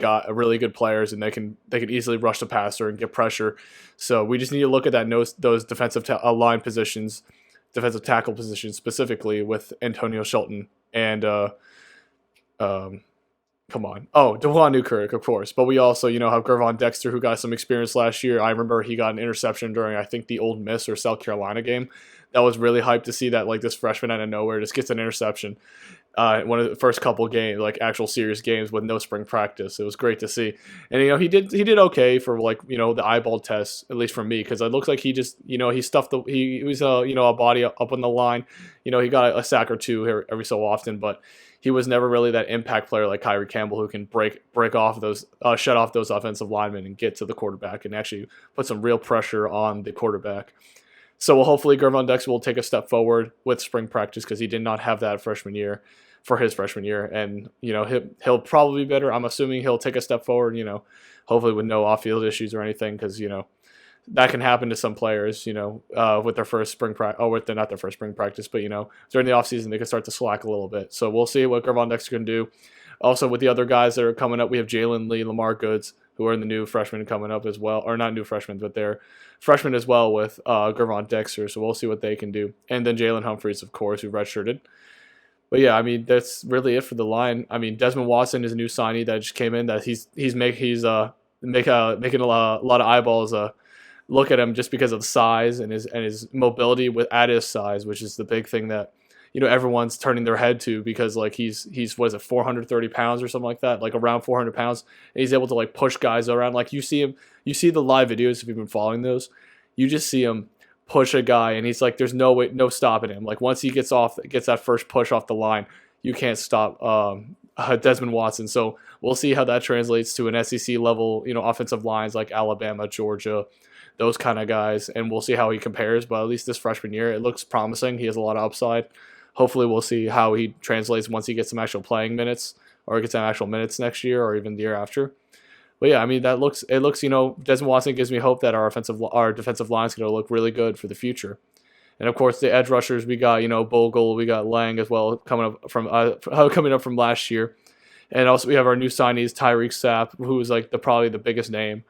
players, and they can easily rush the passer and get pressure. So we just need to look at those defensive line positions, defensive tackle positions specifically with Antonio Shelton and Daquan Newkirk, of course. But we also, have Gervon Dexter, who got some experience last year. I remember he got an interception during, I think, the Ole Miss or South Carolina game. That was really hyped to see that, this freshman out of nowhere just gets an interception. One of the first couple games, actual serious games with no spring practice. It was great to see. And, he did okay for, the eyeball test, at least for me, because it looks like he just, he stuffed he was, a body up on the line. He got a sack or two here every so often, but he was never really that impact player like Kyrie Campbell who can break off those, shut off those offensive linemen and get to the quarterback and actually put some real pressure on the quarterback. So hopefully Gervon Dexter will take a step forward with spring practice because he did not have that for his freshman year. And, he'll probably be better. I'm assuming he'll take a step forward, hopefully with no off-field issues or anything because, that can happen to some players, with their first spring practice, not their first spring practice, but, during the offseason, they can start to slack a little bit. So we'll see what Gervon Dexter can do. Also, with the other guys that are coming up, we have Jalen Lee, Lamar Goods, who are the new freshmen coming up as well, or not new freshmen, but they're freshmen as well with Gervon Dexter. So we'll see what they can do. And then Jalen Humphreys, of course, who redshirted. But yeah, that's really it for the line. Desmond Watson is a new signee that just came in that he's making a lot of eyeballs look at him just because of the size and his mobility at his size, which is the big thing that everyone's turning their head to, because like he's what is it, 430 pounds or something like that, like around 400 pounds, and he's able to like push guys around. Like you see the live videos if you've been following those, you just see him push a guy, and he's like, there's no stopping him. Like once he gets that first push off the line, you can't stop Desmond Watson. So we'll see how that translates to an SEC level, offensive lines like Alabama, Georgia, those kind of guys, and we'll see how he compares. But at least this freshman year, it looks promising. He has a lot of upside. Hopefully we'll see how he translates once he gets some actual playing minutes, or gets some actual minutes next year, or even the year after. But yeah, I mean, it looks, Desmond Watson gives me hope that our defensive line is going to look really good for the future. And of course, the edge rushers, we got, Bogle, we got Lang as well, coming up from last year. And also we have our new signees, Tyreek Sapp, who is like probably the biggest name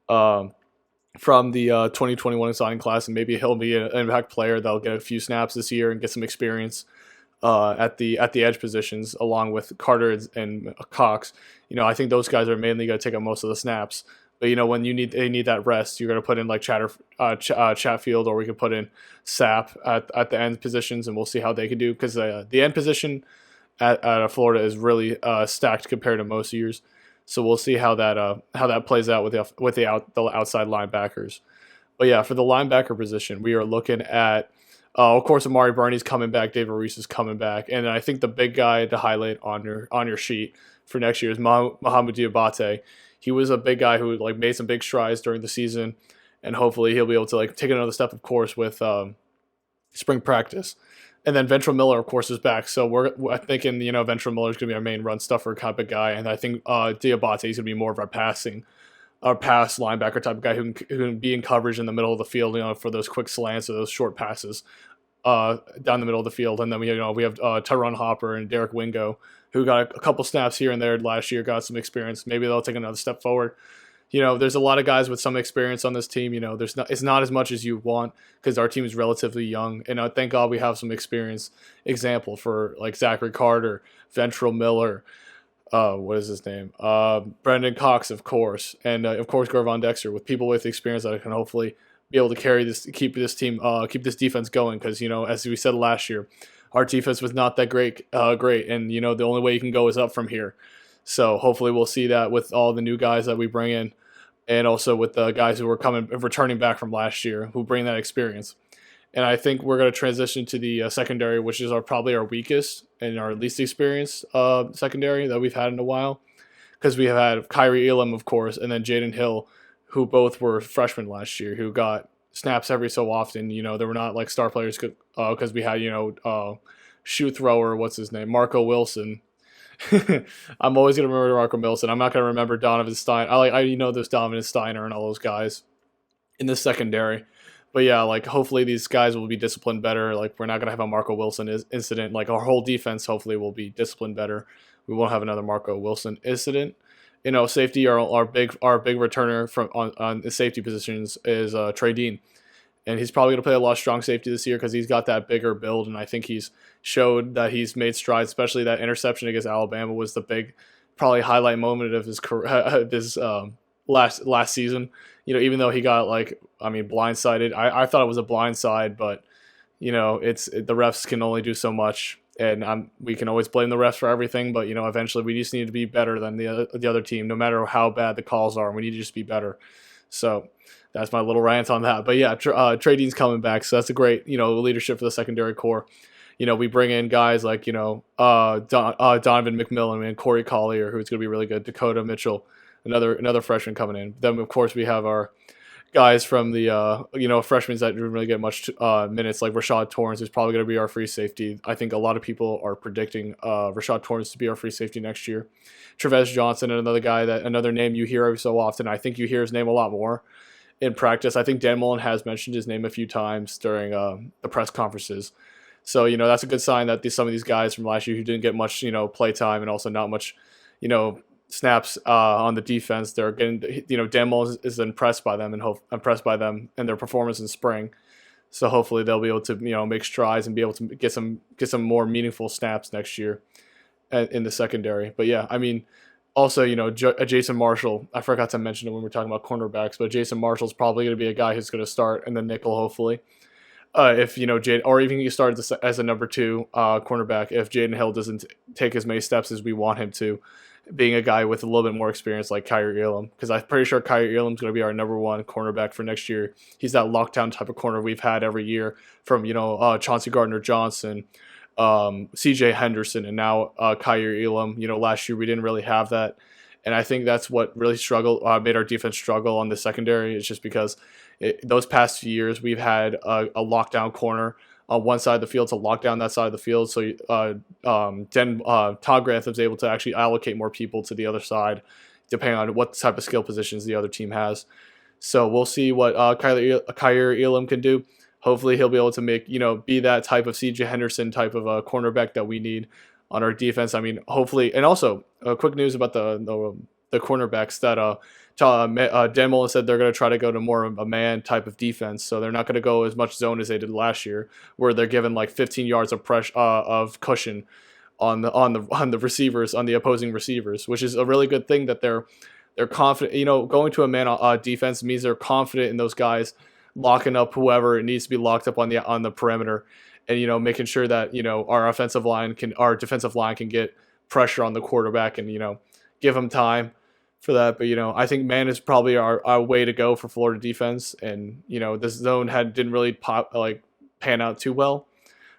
from the 2021 signing class, and maybe he'll be an impact player that'll get a few snaps this year and get some experience at the edge positions, along with Carter and Cox. I think those guys are mainly going to take up most of the snaps. But when they need that rest, you're going to put in like Chatfield, or we could put in Sapp at the end positions, and we'll see how they can do, because the end position at Florida is really stacked compared to most years. So we'll see how that plays out with the outside linebackers. But yeah, for the linebacker position, we are looking at, of course, Amari Burney's coming back, David Reese is coming back, and I think the big guy to highlight on your sheet for next year is Mohamoud Diabate. He was a big guy who like made some big strides during the season, and hopefully he'll be able to like take another step, of course, with spring practice. And then Ventrell Miller, of course, is back. So we're thinking, Ventrell Miller is going to be our main run stuffer type of guy. And I think Diabate is going to be more of our pass linebacker type of guy who can be in coverage in the middle of the field, for those quick slants or those short passes down the middle of the field. And then we have Tyron Hopper and Derek Wingo, who got a couple snaps here and there last year, got some experience. Maybe they'll take another step forward. There's a lot of guys with some experience on this team. It's not as much as you want, because our team is relatively young. And thank God we have some experience example for like Zachary Carter, Ventrell Miller, what is his name? Brendan Cox, of course. And of course, Gervon Dexter, with people with experience that can hopefully be able to keep this defense going. Because, as we said last year, our defense was not that great. And, the only way you can go is up from here. So hopefully we'll see that with all the new guys that we bring in, and also with the guys who are returning back from last year, who bring that experience. And I think we're going to transition to the secondary, which is probably our weakest and our least experienced secondary that we've had in a while, because we have had Kyrie Elam, of course, and then Jaden Hill, who both were freshmen last year, who got snaps every so often. They were not like star players, because we had shoe thrower, what's his name, Marco Wilson. I'm always gonna remember Marco Wilson. I'm not gonna remember Donovan Stein. There's Donovan Steiner and all those guys in the secondary. But yeah, like hopefully these guys will be disciplined better. Like we're not gonna have a Marco Wilson incident. Like our whole defense hopefully will be disciplined better. We won't have another Marco Wilson incident. Safety, our big returner on the safety positions is Trey Dean. And he's probably going to play a lot of strong safety this year, because he's got that bigger build, and I think he's showed that he's made strides, especially that interception against Alabama was the big, probably highlight moment of his career, last season. Even though he got blindsided. I thought it was a blindside, but the refs can only do so much, and we can always blame the refs for everything. But eventually we just need to be better than the other team, no matter how bad the calls are. We need to just be better. So that's my little rant on that. But yeah, Trey Dean's coming back, so that's a great, leadership for the secondary core. We bring in guys like, Donovan McMillan and Corey Collier, who's going to be really good. Dakota Mitchell, another freshman coming in. Then, of course, we have our guys from the, freshmen that didn't really get much minutes, like Rashad Torrance, who's probably going to be our free safety. I think a lot of people are predicting Rashad Torrance to be our free safety next year. Trevez Johnson, another name you hear every so often. I think you hear his name a lot more in practice. I think Dan Mullen has mentioned his name a few times during the press conferences. So, that's a good sign that some of these guys from last year who didn't get much, play time, and also not much, snaps on the defense, they're getting, Dan Mullen is impressed by them and their performance in spring. So hopefully they'll be able to, make strides and be able to get some more meaningful snaps next year in the secondary. But yeah, Also, Jason Marshall, I forgot to mention it when we were talking about cornerbacks, but Jason Marshall's probably going to be a guy who's going to start in the nickel, hopefully. If, or even he started as a number 2 cornerback, if Jaden Hill doesn't take as many steps as we want him to, being a guy with a little bit more experience like Kyrie Elam, because I'm pretty sure Kyrie Elam's going to be our number 1 cornerback for next year. He's that lockdown type of corner we've had every year from, Chauncey Gardner-Johnson, CJ Henderson, and now Kyrie Elam. Last year we didn't really have that. And I think that's what really made our defense struggle on the secondary. It's just because those past few years we've had a lockdown corner on one side of the field to lock down that side of the field. So Todd Grantham is able to actually allocate more people to the other side, depending on what type of skill positions the other team has. So we'll see what Kyrie Elam can do. Hopefully he'll be able to be that type of CJ Henderson type of a cornerback that we need on our defense. I mean, hopefully, and also quick news about the cornerbacks that Dan Mullen said they're going to try to go to more of a man type of defense. So they're not going to go as much zone as they did last year, where they're given like 15 yards of of cushion on the receivers, on the opposing receivers, which is a really good thing that they're confident. Going to a man defense means they're confident in those guys locking up whoever it needs to be locked up on the perimeter, and making sure that our defensive line can get pressure on the quarterback and give him time for that. But I think man is probably our way to go for Florida defense, and this zone didn't really pan out too well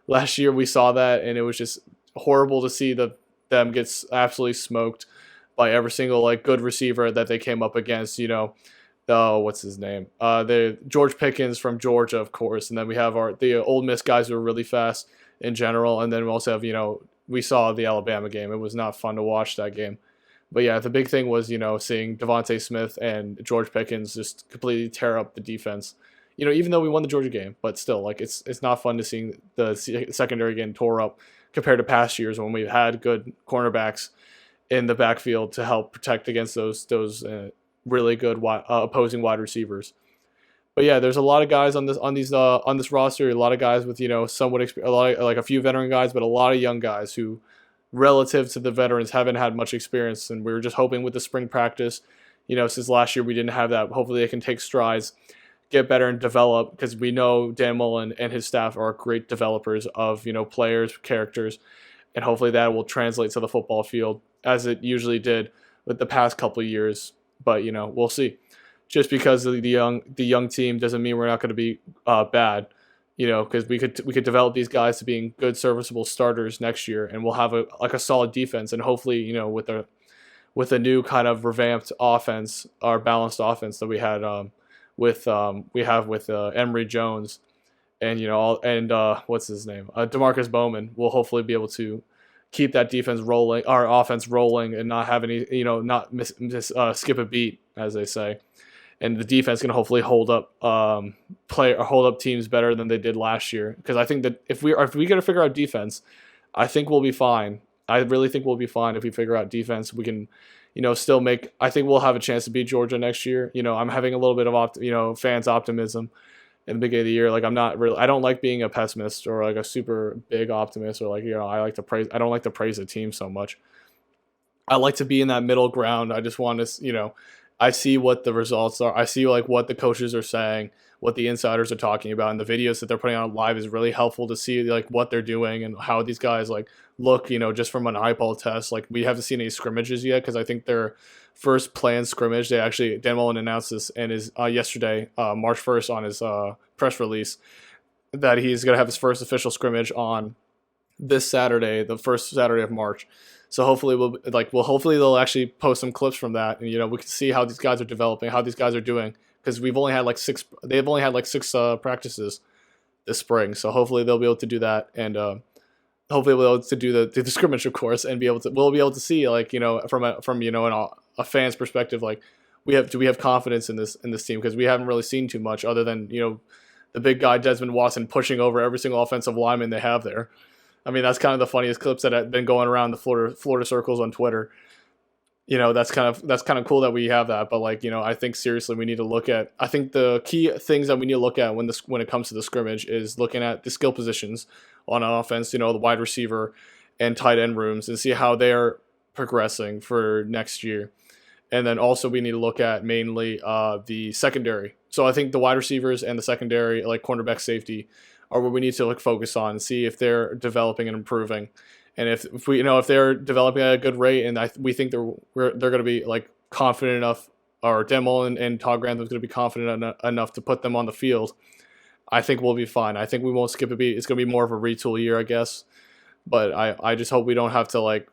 last year. We saw that, and it was just horrible to see them get absolutely smoked by every single good receiver that they came up against. What's his name? The George Pickens from Georgia, of course, and then we have the Ole Miss guys who are really fast in general, and then we also have we saw the Alabama game. It was not fun to watch that game, but yeah, the big thing was seeing Devontae Smith and George Pickens just completely tear up the defense. Even though we won the Georgia game, but still, it's not fun to see the secondary getting tore up compared to past years when we've had good cornerbacks in the backfield to help protect against those really good opposing wide receivers. But yeah, there's a lot of guys on this roster. A lot of guys with somewhat a few veteran guys, but a lot of young guys who, relative to the veterans, haven't had much experience. And we were just hoping with the spring practice, since last year we didn't have that. Hopefully they can take strides, get better, and develop, because we know Dan Mullen and his staff are great developers of players, characters, and hopefully that will translate to the football field as it usually did with the past couple of years. But we'll see. Just because of the young team doesn't mean we're not going to be bad. Because we could develop these guys to being good, serviceable starters next year, and we'll have a solid defense. And hopefully, with a new kind of revamped offense, our balanced offense that we had with Emory Jones, and what's his name, DeMarcus Bowman, will hopefully be able to keep that defense rolling, our offense rolling, and not have any, not skip a beat, as they say. And the defense can hopefully hold up teams better than they did last year. Because I think that if we got to figure out defense, I think we'll be fine. I really think we'll be fine if we figure out defense. We can, still make. I think we'll have a chance to beat Georgia next year. I'm having a little bit of fans' optimism in the beginning of the year. I'm not really. I don't like being a pessimist or a super big optimist, or I like to praise. I don't like to praise the team so much. I like to be in that middle ground. I just want to, I see what the results are. I see what the coaches are saying, what the insiders are talking about, and the videos that they're putting on live is really helpful to see what they're doing and how these guys look, just from an eyeball test. We haven't seen any scrimmages yet, because I think their first planned scrimmage, Dan Mullen announced this in his yesterday, March 1st, on his press release, that he's going to have his first official scrimmage on this Saturday, the first Saturday of March. So hopefully hopefully they'll actually post some clips from that, and we can see how these guys are developing, how these guys are doing, because they've only had six practices this spring. So hopefully they'll be able to do that, and hopefully we'll be able to do the scrimmage, of course, and we'll be able to see from a fan's perspective, do we have confidence in this team, because we haven't really seen too much other than the big guy Desmond Watson pushing over every single offensive lineman they have there. I mean, that's kind of the funniest clips that have been going around the Florida circles on Twitter. That's kind of cool that we have that. But I think seriously we need to look at. I think the key things that we need to look at when it comes to the scrimmage is looking at the skill positions on offense. The wide receiver and tight end rooms, and see how they're progressing for next year. And then also we need to look at mainly the secondary. So I think the wide receivers and the secondary, like cornerback, safety, are what we need to like focus on and see if they're developing and improving. And if we if they're developing at a good rate, and we think they're going to be like confident enough, or Dan Mullen and Todd Grantham's going to be confident enough to put them on the field, I think we'll be fine. I think we won't skip a beat. It's going to be more of a retool year, I guess. But I just hope we don't have to like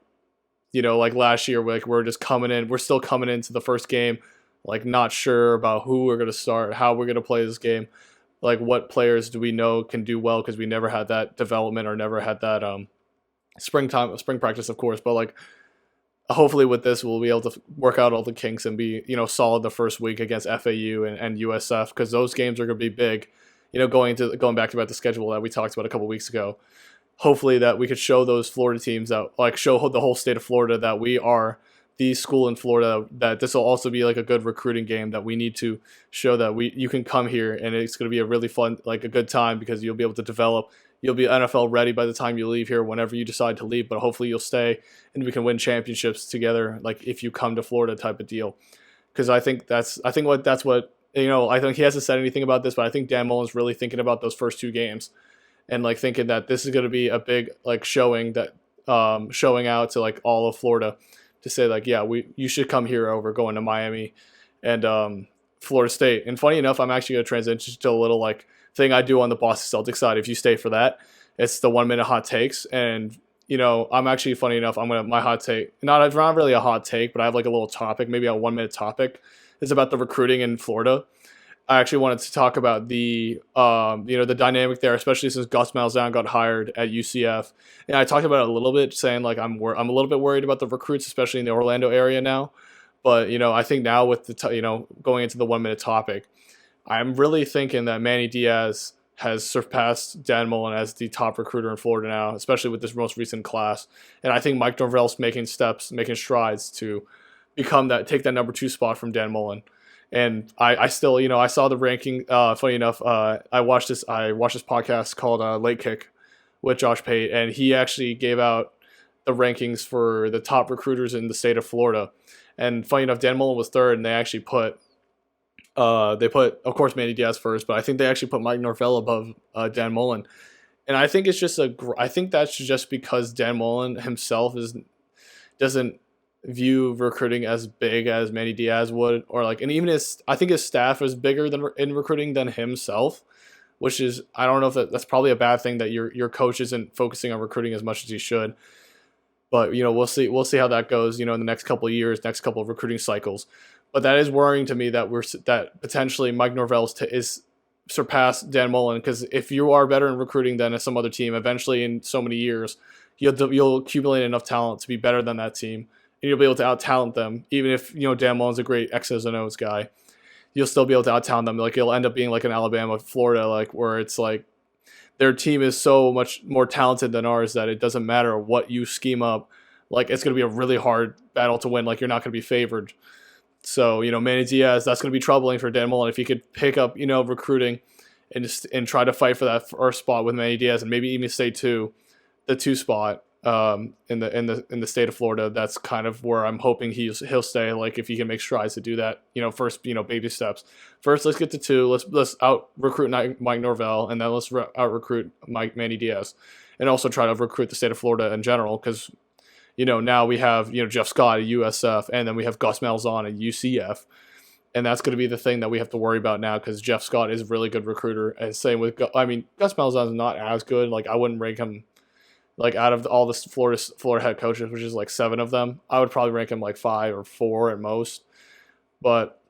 last year, like we're just coming in. We're still coming into the first game, like not sure about who we're going to start, how we're going to play this game, like what players do we know can do well, because we never had that development or never had that spring practice, of course. But like hopefully with this, we'll be able to work out all the kinks and be solid the first week against FAU and USF, because those games are going to be big. Going back about the schedule that we talked about a couple weeks ago. Hopefully that we could show those Florida teams that show the whole state of Florida that we are the school in Florida, that this will also be like a good recruiting game, that we need to show that you can come here and it's going to be a really fun, like a good time, because you'll be able to develop. You'll be NFL ready by the time you leave here, whenever you decide to leave, but hopefully you'll stay and we can win championships together, like if you come to Florida type of deal. Because I think that's what I think he hasn't said anything about this, but I think Dan Mullen's really thinking about those first two games. And like thinking that this is going to be a big like showing out to like all of Florida, to say like, yeah, you should come here over going to Miami and Florida State. And funny enough, I'm actually going to transition to a little like thing I do on the Boston Celtics side. If you stay for that, it's the 1 minute hot takes. And I'm actually, funny enough, my hot take, not really a hot take, but I have like a little topic, maybe a 1 minute topic, is about the recruiting in Florida. I actually wanted to talk about the the dynamic there, especially since Gus Malzahn got hired at UCF, and I talked about it a little bit, saying like I'm a little bit worried about the recruits, especially in the Orlando area now. But I think now with the going into the 1 minute topic, I'm really thinking that Manny Diaz has surpassed Dan Mullen as the top recruiter in Florida now, especially with this most recent class. And I think Mike Norvell's making strides to take that number 2 spot from Dan Mullen. And I still, I saw the ranking. Funny enough, I watched this podcast called Late Kick with Josh Pate, and he actually gave out the rankings for the top recruiters in the state of Florida. And funny enough, Dan Mullen was third, and they actually put, of course, Manny Diaz first, but I think they actually put Mike Norvell above Dan Mullen. And I think I think that's just because Dan Mullen himself doesn't view recruiting as big as Manny Diaz would, or like, and even I think his staff is bigger in recruiting than himself, which is, I don't know if that's probably a bad thing, that your coach isn't focusing on recruiting as much as he should. But we'll see how that goes, in the next couple of years, next couple of recruiting cycles. But that is worrying to me that potentially Mike Norvell is surpassed Dan Mullen, because if you are better in recruiting than some other team, eventually in so many years, you'll accumulate enough talent to be better than that team. And you'll be able to out-talent them, even if Dan Mullen's a great X's and O's guy. You'll still be able to out-talent them. Like, it'll end up being like an Alabama, Florida, like where it's like their team is so much more talented than ours that it doesn't matter what you scheme up. Like, it's going to be a really hard battle to win. Like, you're not going to be favored. So Manny Diaz, that's going to be troubling for Dan Mullen if he could pick up recruiting and try to fight for that first spot with Manny Diaz, and maybe even stay the 2 spot. In the state of Florida. That's kind of where I'm hoping he'll stay. Like, if he can make strides to do that, first, baby steps. First, let's get to 2. Let's out recruit Mike Norvell, and then let's out recruit Manny Diaz, and also try to recruit the state of Florida in general. Because now we have Jeff Scott at USF, and then we have Gus Malzahn at UCF, and that's going to be the thing that we have to worry about now, because Jeff Scott is a really good recruiter, and same with Gus Malzahn is not as good. Like, I wouldn't rank him. Like, out of all the Florida head coaches, which is like 7 of them, I would probably rank him like 5 or 4 at most. But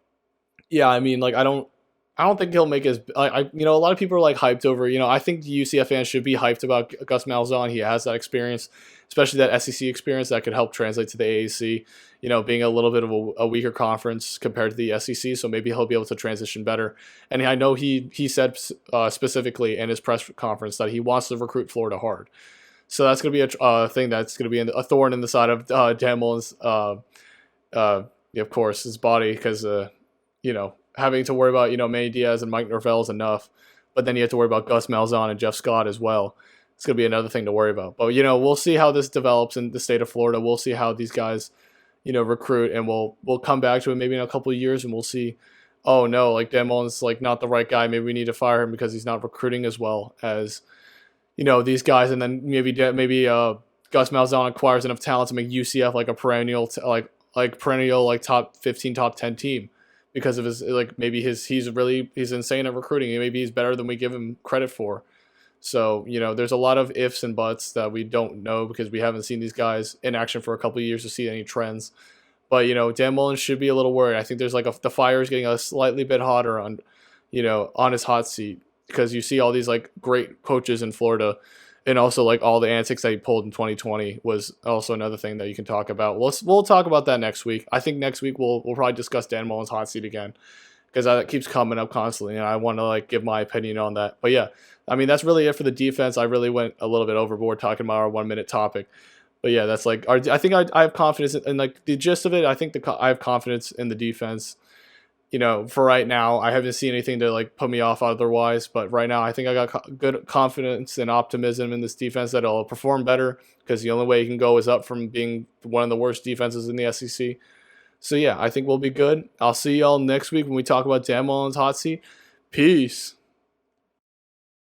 yeah, I mean, like, I don't think he'll make his. A lot of people are like hyped over. I think the UCF fans should be hyped about Gus Malzahn. He has that experience, especially that SEC experience that could help translate to the AAC. Being a little bit of a weaker conference compared to the SEC, so maybe he'll be able to transition better. And I know he said specifically in his press conference that he wants to recruit Florida hard. So that's going to be a thing that's going to be a thorn in the side of Dan Mullen's, of course, his body, because, having to worry about, Manny Diaz and Mike Norvell is enough, but then you have to worry about Gus Malzahn and Jeff Scott as well. it's going to be another thing to worry about. But, we'll see how this develops in the state of Florida. We'll see how these guys, recruit, and we'll come back to it maybe in a couple of years, and we'll see, oh no, like Dan Mullen's like not the right guy. Maybe we need to fire him because he's not recruiting as well as, these guys. And then maybe Gus Malzahn acquires enough talent to make UCF like a perennial, like top 15, top 10 team because of his, like maybe he's insane at recruiting. Maybe he's better than we give him credit for. So, there's a lot of ifs and buts that we don't know because we haven't seen these guys in action for a couple of years to see any trends. But, Dan Mullen should be a little worried. I think there's like the fire is getting a slightly bit hotter on his hot seat because you see all these like great coaches in Florida, and also like all the antics that he pulled in 2020 was also another thing that you can talk about. We'll talk about that next week. I think next week we'll probably discuss Dan Mullen's hot seat again because that keeps coming up constantly, and I want to like give my opinion on that. But yeah, I mean that's really it for the defense. I really went a little bit overboard talking about our 1 minute topic. But yeah, that's like I think I have confidence in like the gist of it. I think I have confidence in the defense. For right now, I haven't seen anything to like put me off otherwise. But right now, I think I got good confidence and optimism in this defense that it'll perform better because the only way you can go is up from being one of the worst defenses in the SEC. So yeah, I think we'll be good. I'll see y'all next week when we talk about Dan Mullen's hot seat. Peace.